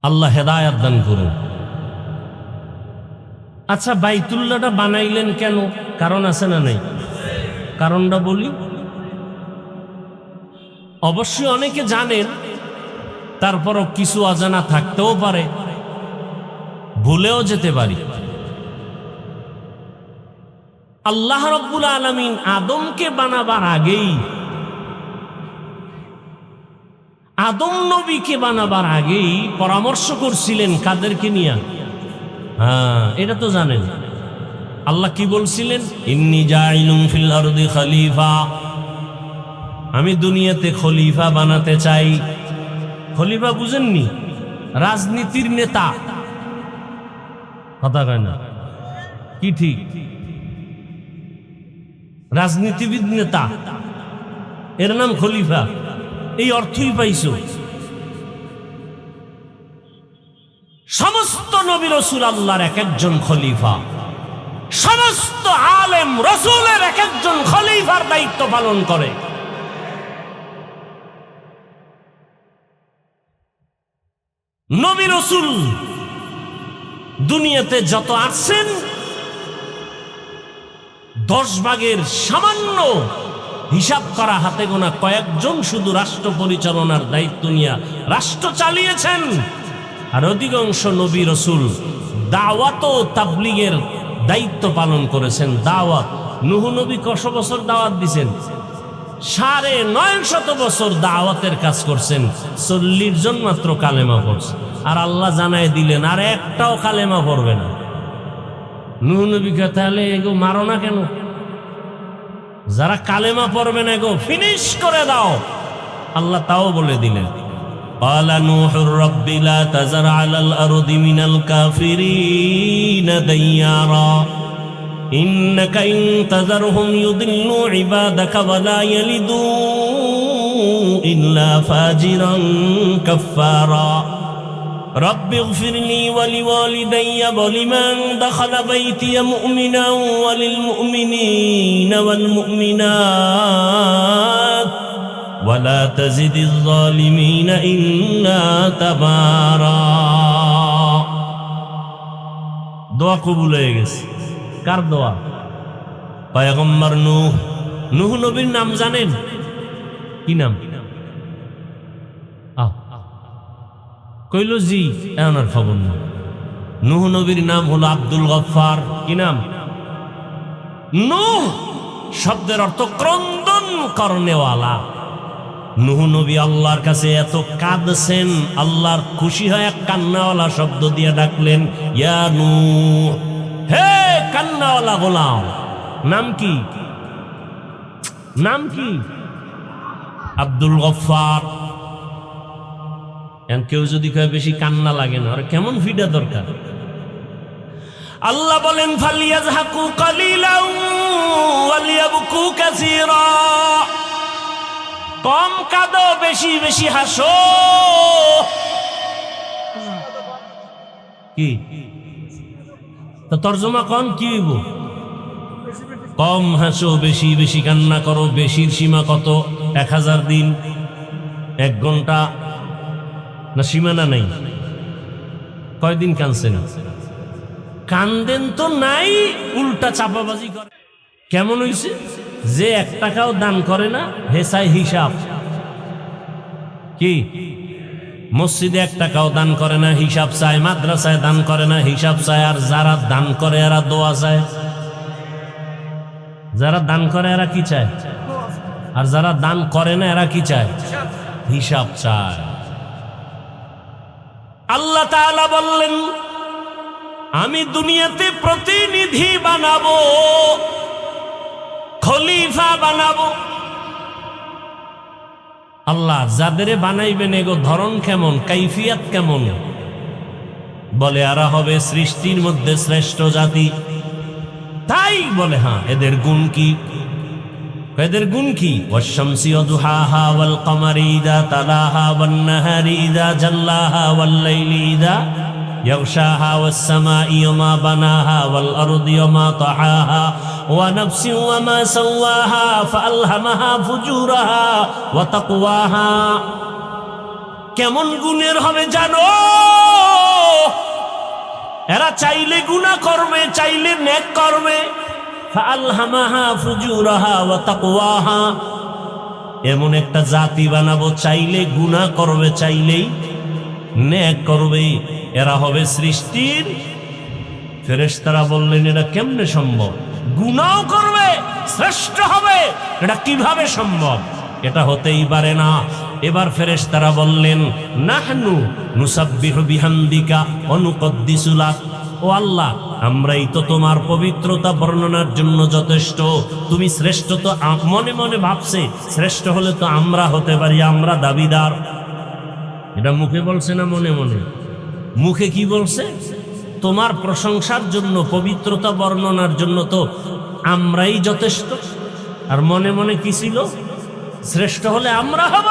আল্লাহ হেদায়াত দান করুন। আচ্ছা, বাইতুল্লাহটা বানাইলেন কেন? কারণ আছে না নাই? কারণটা বলি। অবশ্যই অনেকে জানেন, তারপরও কিছু অজানা থাকতেও পারে, ভুলেও যেতে পারি। আল্লাহ রাব্বুল আলামিন আদমকে বানাবার আগেই, আদম নবীকে বানাবার আগেই পরামর্শ করছিলেন কাদেরকে নিয়ে? হ্যাঁ, এটা তো জানেন। আল্লাহ কি বলছিলেন? ইন্নী জাইলুম ফিল আরদি খলিফা, আমি দুনিয়াতে খলিফা বানাতে চাই। খলিফা বুঝেননি? রাজনীতির নেতা, কথা কয় না কি ঠিক? রাজনীতিবিদ নেতা, এর নাম খলিফা। এই অর্থই পাইছো। সমস্ত নবী রাসূল আল্লাহর এক একজন খলিফা, সমস্ত আলেম রাসূলের এক একজন খলিফার দায়িত্ব পালন করে। নবী রাসূল দুনিয়াতে যত আসছেন, 10 ভাগের সামান্য হিসাব করা হাতে গোনা কয়েকজন শুধু রাষ্ট্র পরিচালনার দায়িত্ব নিয়ে রাষ্ট্র চালিয়েছেন। আর অধিকাংশ নবী রাসূল দাওয়াত ও তাবলীগের দায়িত্ব পালন করেছেন। দাওয়াত, নূহ নবী কত বছর দাওয়াত দিয়েছেন? 950 বছর দাওয়াতের কাজ করছেন, 40 জন মাত্র কালেমা পড়ছে। আর আল্লাহ জানায় দিলেন আর একটাও কালেমা পড়বে না। নূহ নবীকে তাহলে এগো মারো না কেন? যারা কালেমা পড়বে না এগো ফিনিশ করে দাও। আল্লাহ তাও বলে দিলেন, قال نوح رب لا تذر على الأرض من الكافرين ديارا إنك إن تذرهم يضلوا عبادك ولا يلدوا إلا فاجرا كفارا رب اغفر لي ولوالدي ولمن دخل بيتي مؤمنا وللمؤمنين والمؤمنات ولا تزد الظالمين إلا تبارا। দোয়া কবুল হয়ে গেছে। কার দোয়া? পয়গম্বর নূহ। নূহ নবীর নাম জানেন? কি নাম? কইল জি, এমন খবর না। নূহ নবীর নাম হলো আব্দুল গফফার। কি নাম? নূহ শব্দের অর্থ ক্রন্দন করনেওয়ালা। নূহ নবী আল্লাহর কাছে এত কাঁদছেন, আল্লাহর খুশি হয় এক কান্নাওয়ালা শব্দ দিয়ে ডাকলেন, ইয়া নূহ, হে কান্নাওয়ালা গোলাম। নাম কি? নাম কি? আব্দুল গফফার। কেউ যদি কয় বেশি কান্না লাগে না, আর কেমন ফিডা দরকার? আল্লাহ বলেন, ফালিয়াযহাকু কালিলাও ওয়ালিয়াবকু কাসীরা। কম কাঁদো, বেশি বেশি হাসো। কি তো তরজমা কোন কি হইব? কম হাসো, বেশি বেশি কান্না করো। বেশির সীমা কত? 1000 দিন, 1 ঘন্টা না? সীমানা নাই? কয়দিন কানছেন? কান্দেন তো নাই, উল্টা চাপাবাজি করে। কেমন হইছে? যে 1 টাকাও দান করে না, হেসাই হিসাব। কি মসজিদে 1 টাকাও দান করে না, হিসাব চায়। মাদ্রাসায় দান করে না, হিসাব চায়। আর যারা দান করে এরা দোয়া চায়। যারা দান করে এরা কি চায়? আর যারা দান করে না এরা কি চায়? হিসাব চায়। আল্লাহ তাআলা বললেন, আমি দুনিয়াতে প্রতিনিধি বানাবো, খলিফা বানাবো। আল্লাহ যাদের বানাইবেন এগো ধরন কেমন, কাইফিয়াত কেমন? বলে এরা হবে সৃষ্টির মধ্যে শ্রেষ্ঠ জাতি। তাই বলে হ্যাঁ, এদের গুণ কি? এদের গুণ কি? ওয়াশ-শামসি ওয়াদুহাহা ওয়াল কমারি ইযা তালাহা ওয়ান নাহারি ইযা জাল্লাহা ওয়াল লাইলি ইযা ইয়াগশাহা ওয়াস সামাই ওয়া বানাহা ওয়াল আরদি ওয়া তাহাহা ওয়া নাফসি ওয়া মা সাওয়াহা ফাআলহামাহা ফুজুরাহা ওয়া তাকওয়াহা। কেমন গুণের হবে জানো? এরা চাইলে গুনাহ করবে, চাইলে নেক করবে। ফাআলহামাহা ফুজুরাহা ওয়া তাকওয়াহা। এমন একটা জাতি বানাবো, চাইলে গুনাহ করবে, চাইলেই নেক করবে। এরা হবে সৃষ্টির ফেরেশতারা। বললেন এটা কেমনে সম্ভব? গুনাহ করবে, শ্রেষ্ঠ হবে, এটা কিভাবে সম্ভব? এটা হতেই পারে না। এবার ফেরেশতারা বললেন, নাহনু নুসাব্বিহু বিহামদিকা ওয়া নুকদ্দিসু লাক। ও আল্লাহ, আমরাই তো তোমার পবিত্রতা বর্ণনার জন্য যথেষ্ট। তুমি শ্রেষ্ঠ তো মনে মনে ভাবছে, শ্রেষ্ঠ হলে তো আমরা হতে পারি, আমরা দাবিদার। এটা মুখে বলছে না মনে মনে? মুখে কি বলছে? তোমার প্রশংসার জন্য, পবিত্রতা বর্ণনার জন্য তো আমরাই যথেষ্ট। আর মনে মনে কি ছিল? শ্রেষ্ঠ হলে আমরা হব।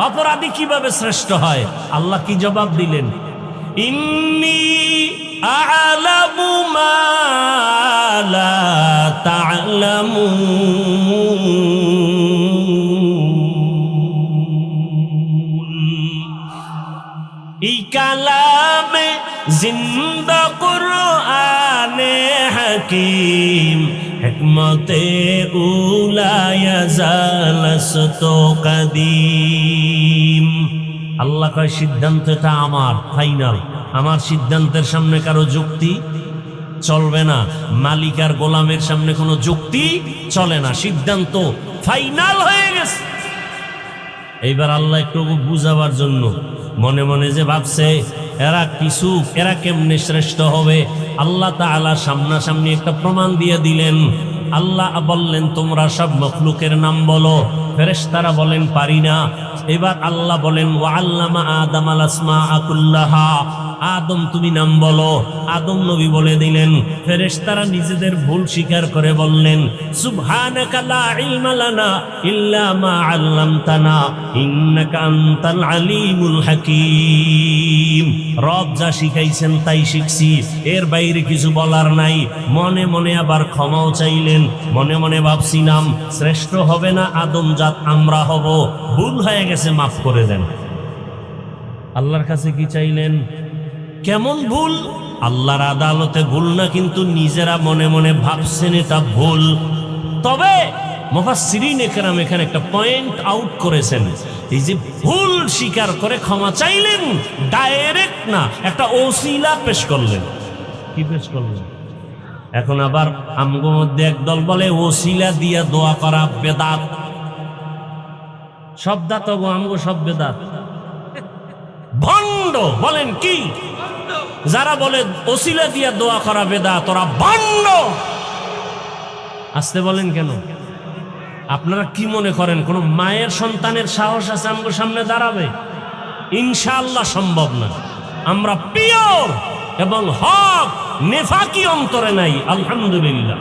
অপরাধী কিভাবে শ্রেষ্ঠ হয়? আল্লাহ কি জবাব দিলেন? ইন্নী আ'লামু মা লা তা'লামুন। এই কালামে জিন্দা কুরআনে হাকিম, হিকমতে উলা ইয়াজালাসতু কাদিম। আল্লাহ কয় সিদ্ধান্তটা আমার, ফাইনাল। আমার সিদ্ধান্তের সামনে কারো যুক্তি চলবে না। মালিক আর গোলামের সামনে কোনো যুক্তি চলে না। সিদ্ধান্ত ফাইনাল হয়ে গেছে। এইবার আল্লাহ একটু বুঝাবার জন্য মনে মনে যে ভাবছে এরা কেমনে শ্রেষ্ঠ হবে, আল্লাহ তাআলা সামনাসামনি একটা প্রমাণ দিয়ে দিলেন। আল্লাহ বললেন, তোমরা সব মখলুকের নাম বলো। ফেরেশতারা বলেন, পারি না। এবার আল্লাহ বলেন, ওয়া আল্লামা আদামাল আসমাআ কুল্লাহা। আদম তুমি নাম বলো। আদম নবী বলে দিলেন। ফেরেশতারা নিজেদের ভুল স্বীকার করে বললেন, সুবহানাকা লা ইলমা লানা ইল্লা মা আল্লামতানা ইন্নাকা আনতাল আলিমুল হাকীম। রব যা শিখাইছেন তাই শিখছি, এর বাইরে কিছু বলার নাই। মনে মনে আবার ক্ষমাও চাইলেন। মনে মনে ভাবছিলাম শ্রেষ্ঠ হবে না আদম জাত, আমরা হব। ভুল হয়ে গেছে, মাফ করে দেন। আল্লাহর কাছে কি চাইলেন? কেমন ভুল? আল্লাহর আদালতে ভুল না, কিন্তু নিজেরা মনে মনে ভাবছেন এটা ভুল। তবে মুফাসসিরিনে কেরাম এখানে একটা পয়েন্ট আউট করেছেন। এই যে ভুল স্বীকার করে ক্ষমা চাইলেন, ডাইরেক্ট না, একটা ওসিলা পেশ করলেন। কি পেশ করলেন? এখন আবার আমগো মধ্যে একদল বলে ওসিলা দিয়া দোয়া করা বেদাত। সব দাত গো, আমগো সব বেদাত। ভণ্ড বলেন কি? যারা বলে ওসিলা দিয়া দোয়া করা বেদাত, ওরা ভণ্ড। আসতে বলেন কেন? আপনারা কি মনে করেন কোন মায়ের সন্তানের সাহস আছে আমগো সামনে দাঁড়াবে? ইনশাআল্লাহ সম্ভব না। আমরা পিওর এবং হক, নেফাকি অন্তরে নাই, আলহামদুলিল্লাহ।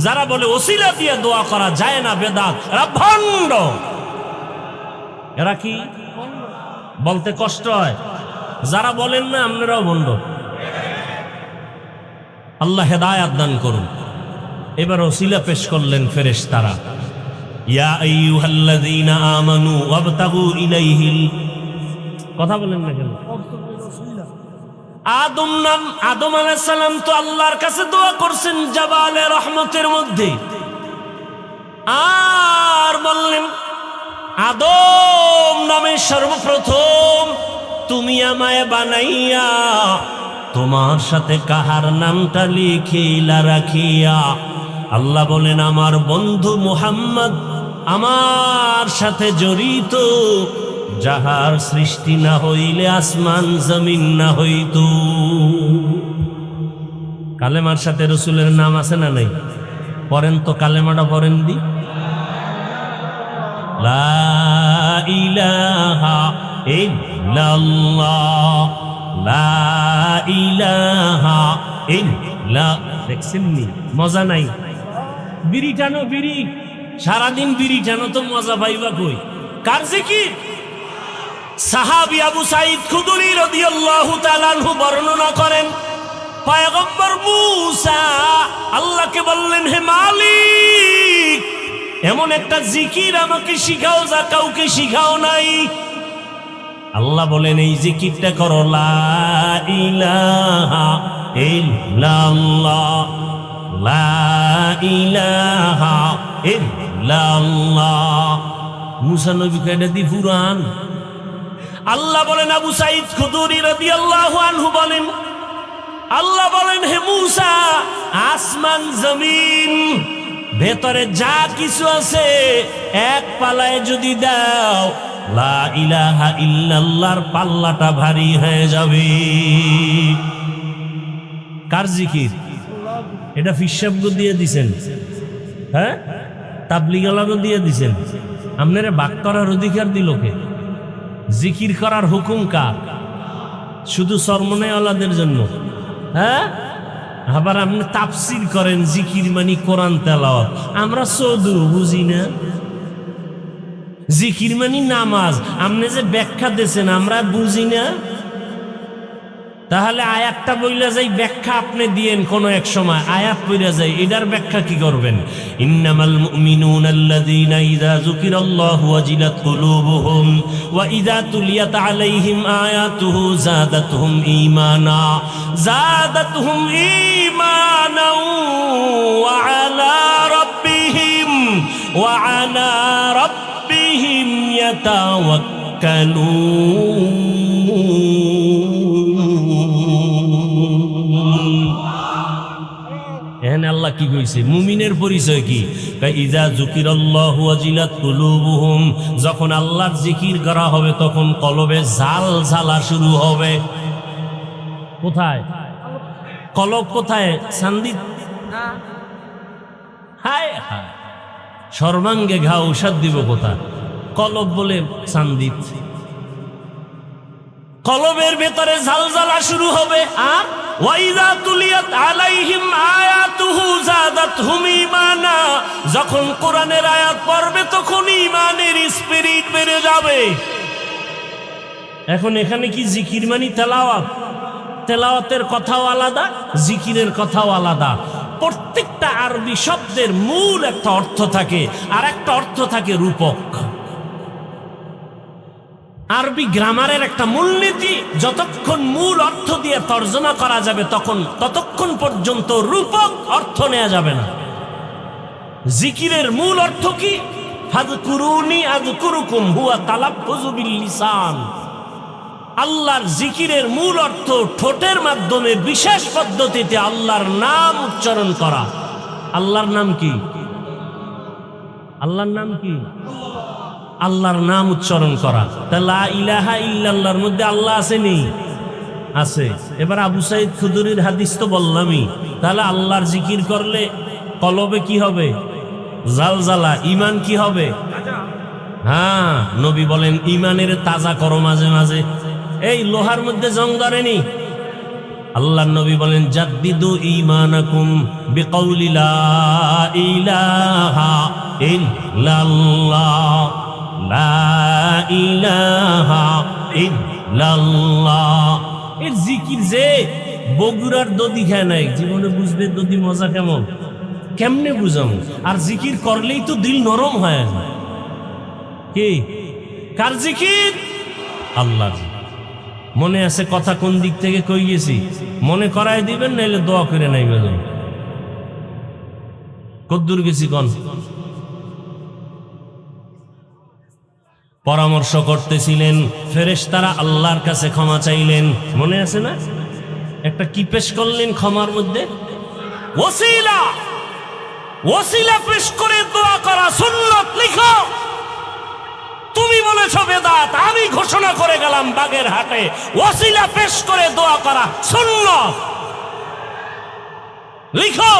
যারা বলে ওসিলা দিয়ে দোয়া করা যায় না, বেদাত, এরা ভণ্ড। এরা কি বলতে কষ্ট হয়? যারা বলেন না আপনারাও ভণ্ড। আল্লাহ হেদায়াত দান করুন। এবার ওসিলা পেশ করলেন ফেরেশতারা। ইয়া আইয়ুহাল্লাযীনা আমানু ওয়াবতাগু ইলাইহিল। কথা বলেন না কেন? আদম আলাইহিস সালাম তো আল্লাহর কাছে দোয়া করছেন জাবালে রহমতের মধ্যে, আর বললেন আদম নামে সর্বপ্রথম তুমি আমায় বানাইয়া তোমার সাথে কাহার নামটা লিখিলা রাখিয়া। আল্লাহ বলেন আমার বন্ধু মুহাম্মদ আমার সাথে জড়িত, যাহার সৃষ্টি না হইলে আসমান জমিন না হইত। কালেমার সাথে রসুলের নাম আছে না নাই? পড়েন তো, কালেমাটা পড়েন দি। লা ইলাহা ইল্লাল্লাহ, লা ইলাহা ইল্লাল্লাহ। দেখছেন নি মজা নাই? বিড়ি টানো, বিড়ি সারাদিন বিড়ি টানো তো মজা পাইবা কই? কার জিকির? সাহাবী আবু সাঈদ খুদরি রাদিয়াল্লাহু তাআলা আনহু বর্ণনা করেন, পয়গম্বর মূসা আল্লাহকে বললেন, হে মালিক, এমন একটা জিকির আমাকে শিখাও যা কাউকে শিখাও নাই। আল্লাহ বলেন এই জিকিরটা করো, লা ইলাহা ইল্লাল্লাহ, লা ইলাহা ইল্লাল্লাহ। মূসা নবী কেটে দি পুরান। আল্লাহ বলেন, আবু সাঈদ খুদরি রাদিয়াল্লাহু আনহু বলেন, আল্লাহ বলেন, হে মূসা, আসমান জমিন ভেতরে যা কিছু আছে এক পালায় যদি দাও, লা ইলাহা ইল্লাল্লাহর পাল্লাটা ভারী হয়ে যাবে। কার জিকির এটা? ফিসাবগো দিয়ে দিছেন, হ্যাঁ, তাবলিগালাগো দিয়ে দিছেন। আপনারা বাক করার অধিকার দিল কে? জিকির করার হুকুম কার? শুধু সরমনেওয়ালাদের জন্য? হ্যাঁ, আবার আপনি তাফসির করেন জিকির মানে কোরআন তেলাওয়াত। আমরা সৌদু বুঝি না। জিকির মানে নামাজ, আপনি যে ব্যাখ্যা দিয়েছেন আমরা বুঝি না। তাহলে আয়াতটা বইলা যাই, ব্যাখ্যা আপনি দিয়েন কোন এক সময়, আয়াত বইলা যাই, এটার ব্যাখ্যা কি করবেন? ইন্নামাল মুমিনুনা আল্লাযীনা ইযা যুকিরাল্লাহু ওয়াজিলাত কুলুবুহুম ওয়া ইযা তুলিয়াত আলাইহিম আয়াতুহু যাদাতুহুম ঈমানা, যাদাতুহুম ঈমানা ওয়া আলা রাব্বিহিম ইয়াতাওয়াক্কালুন। এখানে আল্লাহ কি কইছে? মুমিনের পরিচয় কি? ইযা যুকিরাল্লাহু ওয়াজিলাত কুলুবুহুম, যখন আল্লাহর জিকির করা হবে তখন কলবে ঝালঝালা শুরু হবে। কোথায় কলব? কোথায়? সান্দিত। হায় হায়, সর্বাঙ্গে ঘা ঔষধ দিব কোথা? কলব বলে সান্দিত। কলবের ভেতরে ঝালঝালা শুরু হবে। আর ওয়াইযা তুলিয়াত আলাইহিম আয়াতুহু যাদাতহুম ঈমানা, যখন কোরআনের আয়াত পড়বে তখন ঈমানের স্পিরিট বেড়ে যাবে। এখন এখানে কি জিকির মানে তেলাওয়াত? তেলাওয়াতের কথাও আলাদা, জিকিরের কথাও আলাদা। প্রত্যেকটা আরবি শব্দের মূল একটা অর্থ থাকে, আর একটা অর্থ থাকে রূপক। আরবি গ্রামারের একটা মূলনীতি, যতক্ষণ মূল অর্থ দিয়ে তর্জমা করা যাবে ততক্ষণ পর্যন্ত রূপক অর্থ নেওয়া যাবে না। জিকিরের মূল অর্থ কি? ফাযকুরুনি আযকুরুকুম হুয়া তালাফ্ফুযু বিল লিসান। আল্লাহর জিকিরের মূল অর্থ ঠোঁটের মাধ্যমে বিশেষ পদ্ধতিতে আল্লাহর নাম উচ্চারণ করা। আল্লাহর নাম কি? আল্লাহর নাম কি? আল্লাহর নাম উচ্চারণ করা। তা লা ইলাহা ইল্লাল্লাহর মধ্যে আল্লাহ আছে নি? আছে। এবার আবু সাঈদ খুদরির হাদিস তো বললামই। তাহলে আল্লাহর জিকির করলে কলবে কি হবে? জালজালা। ঈমান কি হবে? হ্যাঁ, নবী বলেন ঈমানের তাজা করো মাঝে মাঝে। এই লোহার মধ্যে জং ধরেনি? আল্লাহর নবী বলেন জাদ্দিদু ঈমানাকুম বিকাউলি লা ইলাহা ইল্লাল্লাহ, লা ইলাহা ইল্লাল্লাহ। এর জিকির যে বগুড়ার দদি খায় নাই, জীবনে বুঝবে দদি মজা কেমন, কেমনে বুঝাম? আর জিকির করলেই তো দিল নরম হয়। কি? কার জিকির? আল্লাহর। মনে আছে কথা কোন দিক থেকে কই গেছি? মনে করায় দিবেন, নাইলে দোয়া করে নাইবে। কদ্দুর গেছি কোন? পরামর্শ করতেছিলেন, ফেরেশতারা আল্লাহর কাছে ক্ষমা চাইলেন। মনে আছে না? একটা কি পেশ করলেন ক্ষমার মধ্যে? ওসিলা। ওসিলা পেশ করে দোয়া করা সুন্নাত। লিখো, তুমি বলেছো বেদাত, আমি ঘোষণা করে গেলাম বাগেরহাটে ওসিলা পেশ করে দোয়া করা সুন্নাত। লিখো।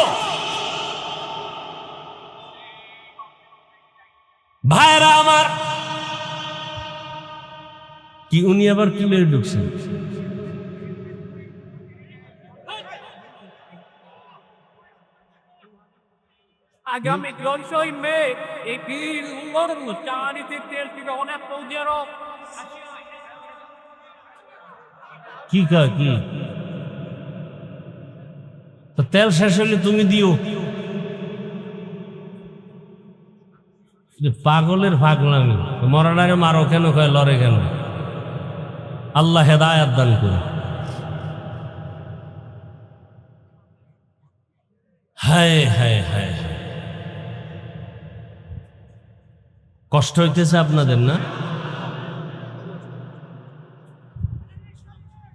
ভাইরা আমার, কি উনি আবার কি মেরে ঢুকছেন? আগামী 10ই মে এই বীর চারিতে তেল থেকে অনেক পৌঁছারো কি তো তেল শেষ হলে তুমি দিও। পাগলের পাগলামি, মরানারে মারো কেন, কয় লড়ে কেন? আল্লাহ হেদায়াত দান করে। হায় হায় হায়, কষ্ট হইতেছে আপনাদের না?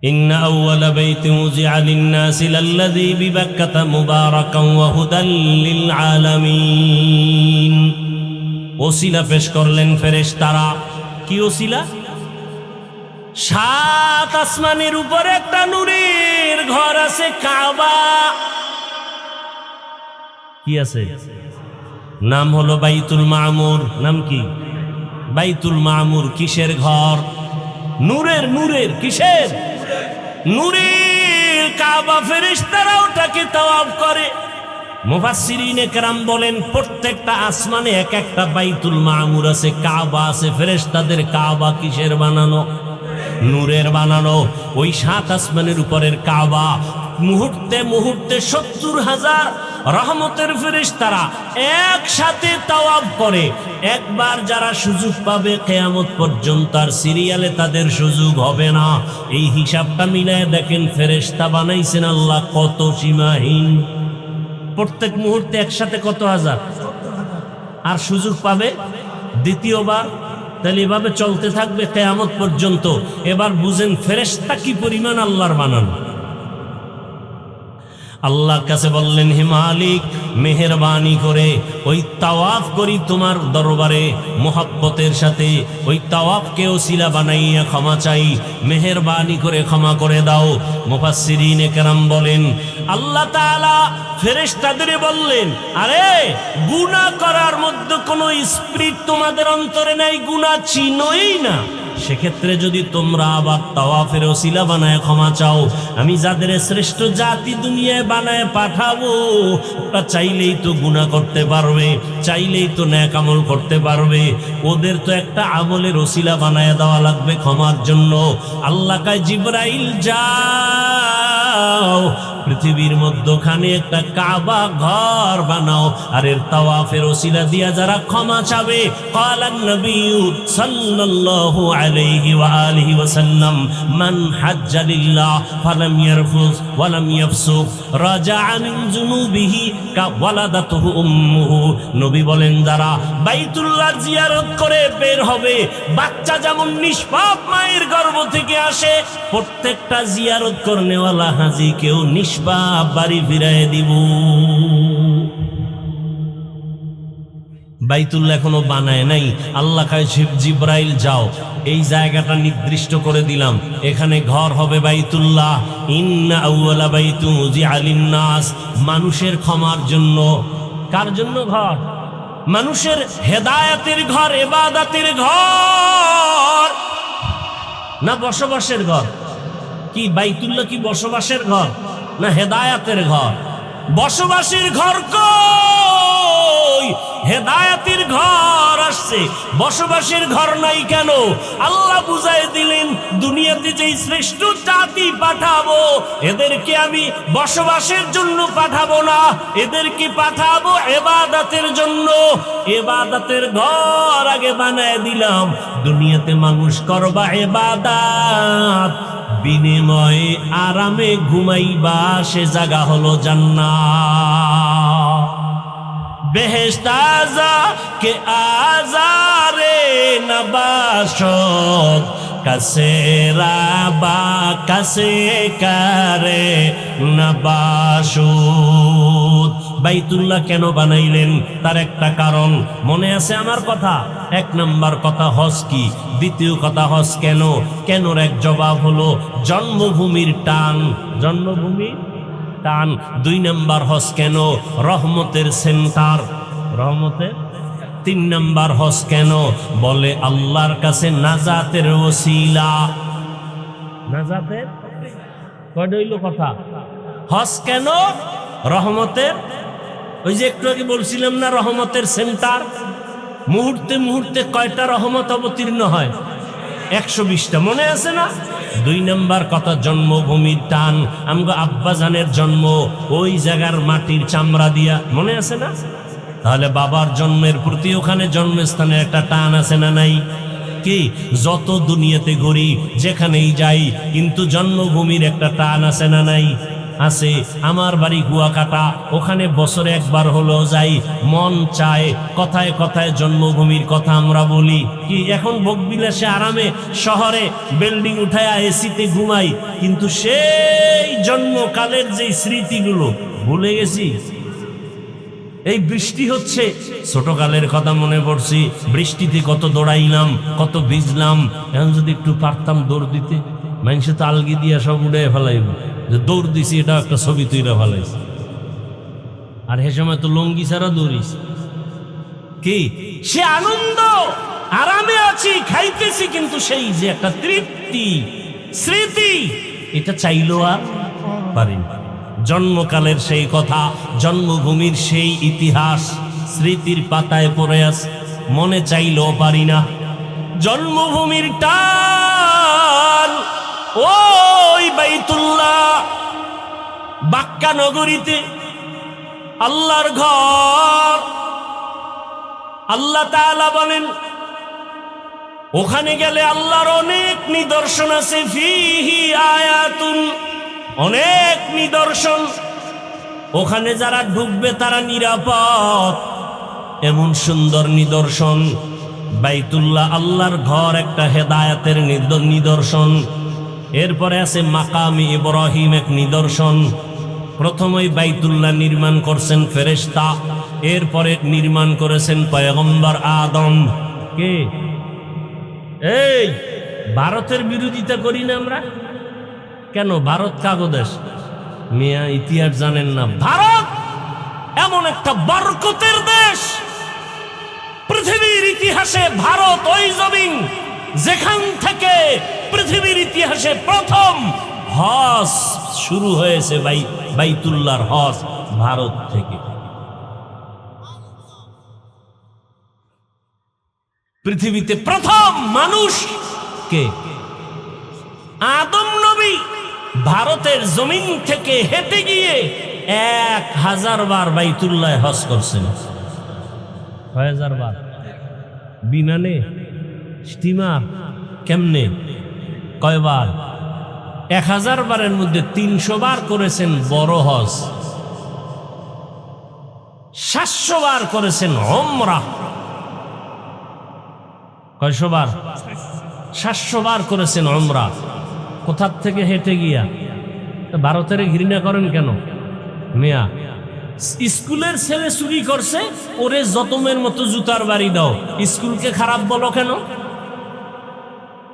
ইন্না আউওয়ালা বাইতি উযিআ লিন-নাসি লাল্লাযী বিবাক্কাতা মুবারাকান ওয়া হুদাল লিল আলামিন। ওসিলা পেশ করলেন ফেরেশতারা। কি ওসিলা? 7 আসমানের উপরে একটা নূরের ঘর আছে, কাবা। কি আছে? নাম হলো বাইতুল মামুর। নাম কি? বাইতুল মামুর। কিসের ঘর? নূরের। কিসের? নূরের কাবা। ফেরেশতারা ওটাকে তাওয়াফ করে। মুফাসসিরিনে কেরাম বলেন, প্রত্যেকটা আসমানে এক একটা বাইতুল মামুর আছে, কাবা আছে। ফেরেশতাদের কাবা কিসের বানানো? নূরের বানানো। ওই 7 আসমানের উপরের কাবা মুহূর্তে 70,000 রহমতের ফেরেশতারা একসাথে তাওয়াফ করে। একবার যারা সুযোগ পাবে, কিয়ামত পর্যন্ত আর সিরিয়ালে তাদের সুযোগ হবে না। এই হিসাবটা মিলায় দেখেন, ফেরেশতা বানাইছেন আল্লাহ কত সীমাহীন। প্রত্যেক মুহূর্তে একসাথে কত হাজার, আর সুযোগ পাবে দ্বিতীয়বার। তাহলে এভাবে চলতে থাকবে কিয়ামত পর্যন্ত। এবার বুঝেন ফেরেশতা কি পরিমাণ আল্লাহর বানানো। আল্লাহর কাছে বললেন, হে মালিক, মেহেরবানি করে ওই তাওয়াফ করি তোমার দরবারে মোহাব্বতের সাথে। ওই তাওয়াফকে ওসিলা বানাইয়া ক্ষমা চাই, মেহেরবানি করে ক্ষমা করে দাও। মুফাসসিরিনে কেরাম বলেন, আল্লাহ তাআলা ফেরেশতাদের বললেন, আরে গুনাহ করার মধ্যে কোনো স্পিরিট তোমাদের অন্তরে নাই, গুনাহ চিনোই না। সেক্ষেত্রে যদি তোমরা আবার তাওয়াফের ওসিলা বানায় ক্ষমা চাও, আমি যাদের শ্রেষ্ঠ জাতি দুনিয়ায় বানায় পাঠাবো, ওটা চাইলেই তো গুনাহ করতে পারবে, চাইলেই তো নেক আমল করতে পারবে। ওদের তো একটা আমলের ওসিলা বানায় দেওয়া লাগবে ক্ষমার জন্য। আল্লাহ কয়, জিবরাইল যাও, পৃথিবীর মধ্যখানে একটা কাবা ঘর বানাও, আর এর তাওয়াফের ওসিলা দিয়া যারা ক্ষমা চাবে, ক্বালান নবিয়্যু সাল্লাল্লাহু আলাইহি ওয়া আলিহি ওয়াসাল্লাম, মান হাজ্জা লিল্লাহ ফালাম ইয়ারফুস ওয়া লাম ইয়াফসুক রাজাআ মিন যুনুবিহি কা ওয়ালাদাতুহু উম্মুহু। নবী বলেন, যারা বাইতুল্লাহ জিয়ারত করে বের হবে, বাচ্চা যেমন নিষ্পাপ মায়ের গর্ভ থেকে আসে, প্রত্যেকটা জিয়ারত করনেওয়ালা হাজীকেও নিষ্পাপ বাড়ি ফিরায় দিব। বাইতুল্লাহ এখনো বানায় নাই। আল্লাহ কয়, জিবরাইল যাও, এই জায়গাটা নির্দিষ্ট করে দিলাম, এখানে ঘর হবে বাইতুল্লাহ। ইন্না আউওয়ালা বাইতু উযিআ লিন-নাস, মানুষের ক্ষমার জন্য। কার জন্য ঘর? মানুষের হেদায়েতের ঘর, ইবাদতের ঘর, না বসবাসের ঘর? কি বাইতুল্লাহ কি বসবাসের ঘর না হেদায়েতের ঘর? বসবাসের ঘর কই? হেদায়েতের ঘর আসছে, বসবাসের ঘর নাই কেন? আল্লাহ বুঝাই দিলেন, দুনিয়াতে যেই শ্রেষ্ঠ জাতি পাঠাবো, এদেরকে আমি বসবাসের জন্য পাঠাবো না, এদেরকে পাঠাবো ইবাদতের জন্য। ইবাদতের ঘর আগে বানায় দিলাম। দুনিয়াতে মানুষ করবা ইবাদত, বিনিময়ে আরামে ঘুমাইবা, সে জায়গা হলো জান্নাত। বেহেশত আযা কে আযারে নবাশত কাছে রাবা কাছে কারে নবাশুত। বাইতুল্লাহ কেন বানাইলেন তার একটা কারণ মনে আছে আমার কথা। এক নাম্বার কথা হজ কি, দ্বিতীয় কথা হজ কেন, কেনর এক জবাব হলো জন্মভূমির টান, জন্মভূমির টান। দুই নাম্বার হজ কেন, রহমতের সেন্টার, রহমতের। তিন নাম্বার হজ কেন, বলে আল্লাহর কাছে নাজাতের ওসিলা, নাজাতের কয়টা হইল কথা। হজ কেন, রহমতের, ওই যে একটু আগে বলছিলাম না রহমতের সেন্টার। মুহূর্তে মুহূর্তে কয়টা রহমত অবতীর্ণ হয়, 120টা, মনে আছে না। দুই নাম্বার কথা জন্মভূমির টান, আমগো আব্বাজানের জন্ম ওই জায়গার মাটির চামড়া দিয়া, মনে আছে না। তাহলে বাবার জন্মের প্রতি ওখানে জন্মস্থানের একটা টান আছে না নাই? কি যত দুনিয়াতে ঘুরি যেখানেই যাই কিন্তু জন্মভূমির একটা টান আছে না নাই? আছে। আমার বাড়ি কুয়াকাটা, ওখানে বছরে একবার হলো যাই, মন চায় কথায় কথায় জন্মভূমির কথা আমরা বলি। কি এখন ভোগবিলাসে আরামে শহরে বিল্ডিং উঠায় এসিতে ঘুমাই, কিন্তু সেই জন্মকালের যে স্মৃতিগুলো ভুলে গেছি। এই বৃষ্টি হচ্ছে, ছোটকালের কথা মনে পড়ছি, বৃষ্টিতে কত দৌড়াইলাম, কত ভিজলাম। এখন যদি একটু পারতাম দৌড় দিতে, মানুষে তো আলগি দিয়া সব উড়ে ফেলাইব যে দৌড় দিছি, এটা একটা ছবি তৈরি ফেলাইছে। আর সে সময় তো লঙ্গি ছাড়া দৌড়িস। কি সে আনন্দ, আরামে আছি, খাইতেছি, কিন্তু সেই যে একটা তৃপ্তি, স্মৃতি, এটা চাইলো আর পারিনি। জন্মকালের সেই কথা, জন্মভূমির সেই ইতিহাস স্মৃতির পাতায় পড়ে আছে, মনে চাইলেও পারি না। জন্মভূমির টান ওই বাইতুল্লাহ, বাক্কা নগরীতে আল্লাহর ঘর। আল্লাহ তাআলা বলেন ওখানে গেলে আল্লাহর অনেক নিদর্শন আছে, ফিহি আয়াতুন, অনেক নিদর্শন। ওখানে যারা ঢুকবে তারা নিরাপদ, এমন সুন্দর নিদর্শন। বাইতুল্লাহ আল্লাহর ঘর একটা হেদায়েতের নিদর্শন। এরপরে আছে মাকামি ইব্রাহিম, এক নিদর্শন। প্রথমেই বাইতুল্লাহ নির্মাণ করছেন ফেরেশতা, এরপরে নির্মাণ করেছেন পয়গম্বর আদম। কে? এই ভারতের বিরোধিতা করি না আমরা কেন? ভারত কাগো দেশ, মিয়া ইতিহাস জানেন না। ভারত এমন একটা বরকতের দেশ, পৃথিবীর ইতিহাসে ভারত ওই জমিন যেখান থেকে পৃথিবীর ইতিহাসে প্রথম হজ শুরু হয়েছে, বাইতুল্লাহর হজ ভারত থেকে। পৃথিবীতে প্রথম মানুষ কে? আদম নবী। ভারতের জমিন থেকে হেঁটে গিয়ে 1000 বার বাইতুল্লাহ হজ করছেন। 6000 বার বিমানে, স্টিমার, কেমনে, কয়বার? 1000 বারের মধ্যে 300 বার করেছেন বড় হজ, 700 বার করেছেন ওমরা। কয়শো বার? 700 বার করেছেন ওমরা। কোথার থেকে হেঁটে গিয়া? ভারতের ঘৃণা করেন কেন মিয়া? স্কুলের ছেলে চুরি করছে, ওরে যতমের মতো জুতার বাড়ি দাও, স্কুলকে খারাপ বলো কেন?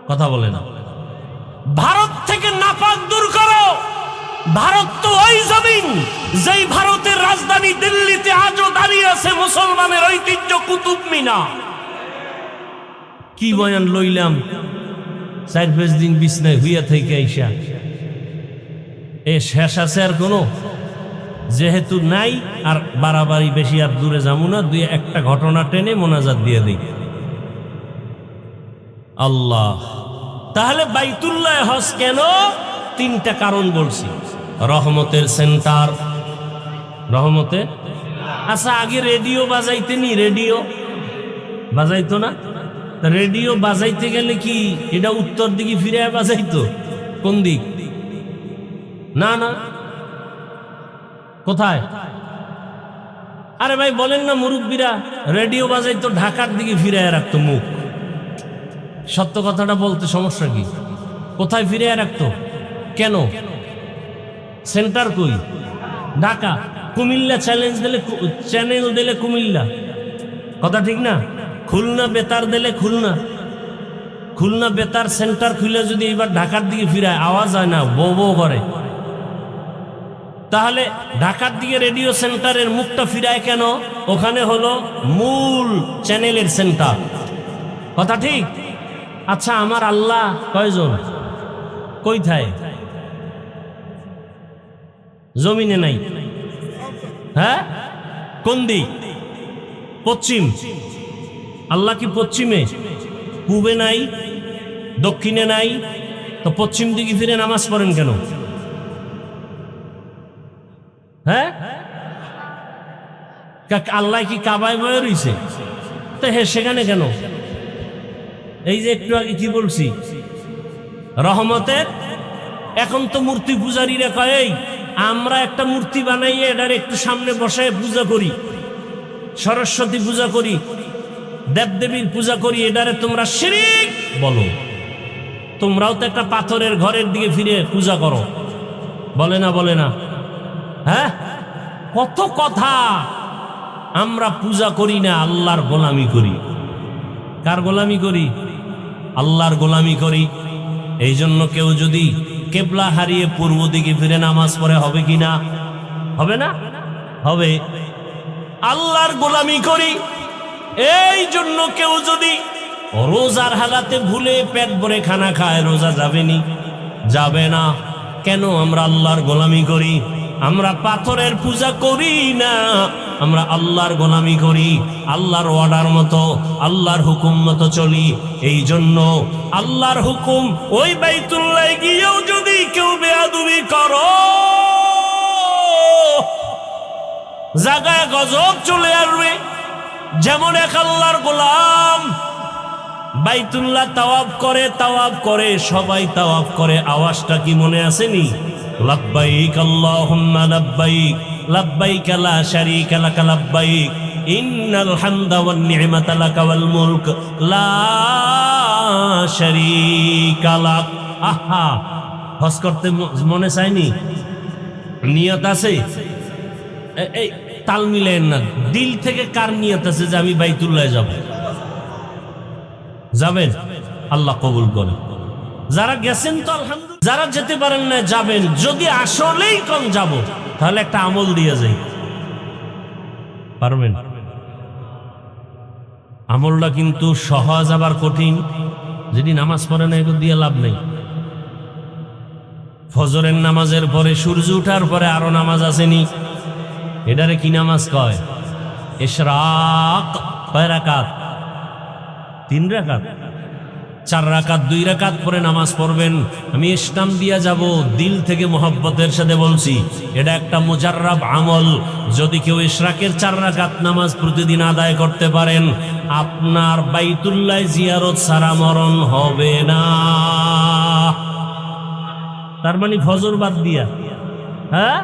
কথা বলে না। ভারত থেকে নাপাক দূর করো। ভারত তো ওই জমিন যেই ভারতের রাজধানী দিল্লিতে আজও দাঁড়িয়ে আছে মুসলমানের ঐতিহ্য কুতুব মিনার। কি বয়ান লইলাম, 4-5 দিন বিছনায় হইয়া থেকে আইসা এ শেষ আছে আর কোনো? যেহেতু নাই আর বাড়াবাড়ি বেশি আর দূরে যাবো না, দুই একটা ঘটনা টেনে মোনাজাত দিয়ে দিই। আল্লাহ। তাহলে বাইতুল্লাহ হজ কেন? 3টা কারণ বলছি। রহমতের সেন্টার, রহমতের। আচ্ছা আগে রেডিও বাজাইতেনি? রেডিও বাজাইতো না? রেডিও বাজাইতে গেলে কি এটা উত্তর দিকে ফিরে বাজাইতো? কোন দিক? না না, কোথায়? আরে ভাই বলেন না, মুরব্বীরা রেডিও বাজাই তো ঢাকার দিকে ফিরে রাখতো মুখ। সত্য কথাটা বলতে সমস্যা কি? কোথায় ফিরে রাখতো? কেন? সেন্টার কই? ঢাকা। কুমিল্লা চ্যানেল দিলে কুমিল্লা, কথা ঠিক না? খুলনা বেতার দিলে খুলনা, খুলনা বেতার সেন্টার খুলে যদি এবার ঢাকার দিকে ফিরায়, আওয়াজ হয় না, বো বো করে। তাহলে ঢাকার দিকে রেডিও সেন্টারের মুখটা ফিরায় কেন? ওখানে হলো মূল চ্যানেলের সেন্টার, কথা ঠিক? আচ্ছা, আমার আল্লাহ কয়জন? কোথায়? জমিনে নাই। হ্যাঁ, কোন দিক? পশ্চিম। আল্লাহ কি পশ্চিমে? পূবে নাই, দক্ষিণে নাই, তো পশ্চিম দিকে ফিরে নামাজ পড়েন কেন? হ্যাঁ, আল্লাহ কি কাবায় বয়ে রইছে? তো হ্যাঁ, সেখানে কেন? এই যে একটু আগে কি বলছি, রহমতের। এখন তো মূর্তি পূজারীরা কয়, এই আমরা একটা মূর্তি বানাইয়ে এটার একটু সামনে বসায় পূজা করি, সরস্বতী পূজা করি, দেবদেবীর পূজা করি, এটারে তোমরা শিরিক বলো। তোমরাও তো একটা পাথরের ঘরের দিকে ফিরে পূজা করো, বলে না? বলে না? হ্যাঁ, কত কথা। আমরা পূজা করি না, আল্লাহর গোলামি করি। কার গোলামি করি? আল্লাহর গোলামি করি। এই জন্য কেউ যদি কেবলা হারিয়ে পূর্ব দিকে ফিরে নামাজ পড়ে, হবে কি না? হবে না? হবে। আল্লাহর গোলামি করি। এই জন্য কেউ যদি রোজার হালাতে ভুলে পেট ভরে খানা খায়, রোজা যাবেনি? যাবে না। কেন? আমরা আল্লাহর গোলামি করি। আমরা পাথরের পূজা করি না, আমরা আল্লাহর গোলামি করি। আল্লাহর অর্ডার মতো, আল্লাহর হুকুম মতো চলি। এই জন্য আল্লাহর হুকুম, ওই বাইতুল্লাহ গিয়েও যদি কেউ বেয়াদবি করো, জায়গায় গজব চলে আসবে। যেমন এক আল্লাহর গোলাম বাইতুল্লাহ তাওয়াফ করে, সবাই তাওয়াফ করে। আওয়াজটা কি মনে আসেনি? লাব্বাইক আল্লাহুম্মা লাব্বাইক, লাব্বাইক লা শারীকা লাক লাব্বাইক, ইন্নাল হামদা ওয়ান নি'মাতা লাকা ওয়াল মুলক লা শারীকা লাক। আহা, হজ করতে মনে চায়নি? নিয়ত আছে? এই তাল মিলেন না। দিল থেকে কার নিয়ত আছে যে আমি বাইতুল্লাহ যাব? যাবেন, আল্লাহ কবুল করে। যারা গেছেন তো আলহামদুলিল্লাহ, যারা যেতে পারেন না যাবেন। যদি আসলেই কম যাব, তাহলে একটা আমল দিয়ে যাই, পারবেন? আমলটা কিন্তু সহজ আবার কঠিন। যদি নামাজ পড়ে না, এগুলো দিয়ে লাভ নেই। ফজরের নামাজের পরে, সূর্য ওঠার পরে আরো নামাজ আসেনি, এটারে কি নামাজ কয়? ইশরাক। কয় রাকাত? 3 রাকাত। 4 রাকাত, 2 রাকাত পরে নামাজ পড়বেন। আমি ইসলাম দিয়া যাব, দিল থেকে মোহাব্বতের সাথে বলছি। এটা একটা মুজাররাব আমল। যদি কেউ ইশরাকের 4 রাকাত নামাজ প্রতিদিন আদায় করতে পারেন, আপনার বাইতুল্লাহ জিয়ারত ছাড়া মরণ হবে না। তার মানে ফজর বাদ দিয়া? হ্যাঁ,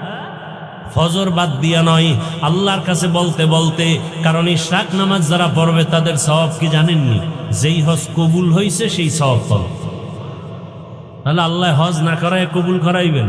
ফজর বাদ দিয়া নয়, আল্লাহর কাছে বলতে বলতে। কারণ ইশরাক নামাজ যারা পড়বে তাদের সওয়াব কি জানেননি? যেই হজ কবুল হয়েছে সেই সওয়াব পাবে। তাহলে আল্লাহ হজ না করায় কবুল করাইবেন?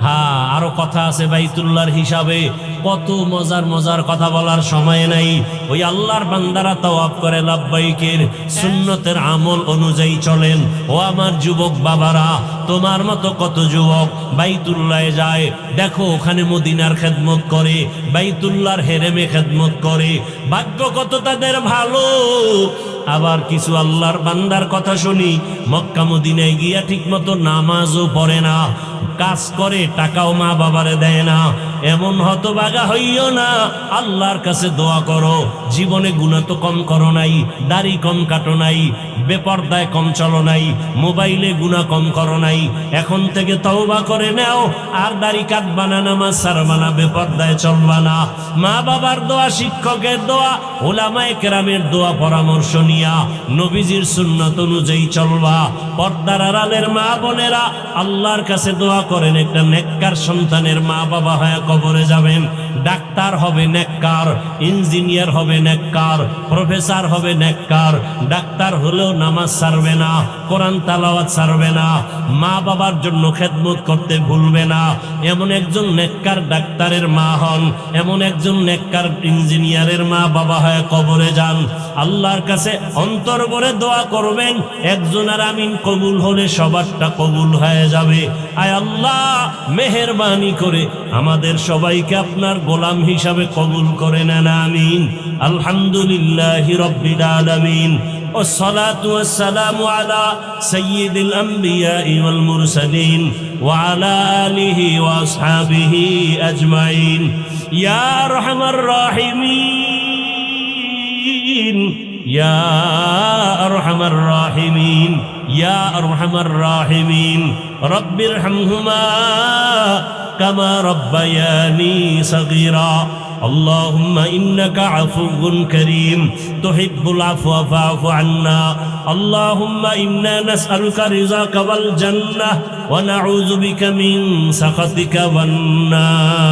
হ্যাঁ, আরো কথা আছে বাইতুল্লাহর হিসাবে। কত মজার মজার কথা বলার সময় নাই। ওই আল্লাহর বান্দারা তাওয়াফ করে, লাব্বাইকের সুন্নতের আমল অনুযায়ী চলেন। ও আমার যুবক বাবারা, তোমার মতো কত যুবক বাইতুল্লাহে যায়, দেখো ওখানে মদিনার খেদমত করে, বাইতুল্লাহর হেরেমে খেদমত করে। ভাগ্য কত তাদের ভালো। আবার কিছু আল্লাহর বান্দার কথা শুনি, মক্কা মদিনায় গিয়া ঠিক মতো নামাজও পড়ে না, কাজ করে, টাকাও মা বাবারে দেয় না। এমন হতভাগা হইও না। আল্লাহর কাছে দোয়া করো, জীবনে গুনাহ তো কম করো নাই, দাড়ি কম কাটো নাই, বেপরদায় কম চলো নাই, মোবাইলে গুনাহ কম করো নাই। এখন থেকে তওবা করে নাও, আর দাড়ি কাটবা না, নামাজ ছাড়বা না, বেপরদায় চলবা না। মা বাবার দোয়া, শিক্ষকের দোয়া, উলামায়ে কেরামের দোয়া পরামর্শ নিয়া নবীজির সুন্নাত অনুযায়ী চলবা। পর্দার আড়ালের মা বোনেরা আল্লাহর কাছে দোয়া করেন, একটা নেককার সন্তানের মা বাবা হয়ে কবরে যাবেন। ডাক্তার হবে নেককার, ইঞ্জিনিয়ার হবে নেককার, প্রফেসর হবে নেককার। ডাক্তার হলেও নামাজ ছাড়বে না, কোরআন তালাওয়াত ছাড়বে না, মা বাবার জন্য খেদমত করতে ভুলবে না। এমন একজন নেককার ডাক্তারের মা হন, এমন একজন নেককার ইঞ্জিনিয়ারের মা বাবা হয়ে কবরে যান। আল্লাহর কাছে অন্তর ভরে দোয়া করবেন, একজনের আমিন কবুল হলে সবারটা কবুল হয়ে যাবে। আয় আল্লাহ, মেহেরবানি করে আমাদের সবাইকে আপনার গোলাম হিসাবে কবুল করে নেন, আমিন। আলহামদুলিল্লাহি রাব্বিল আলামিন। والصلاة والسلام على سيد الأنبياء والمرسلين وعلى آله وأصحابه أجمعين يا أرحم الراحمين يا أرحم الراحمين يا أرحم الراحمين رب ارحمهما كما ربياني صغيرا اللهم إنك عفو كريم تحب العفو فاعف عنا اللهم إنا نسألك رضاك والجنة ونعوذ بك من سخطك والنار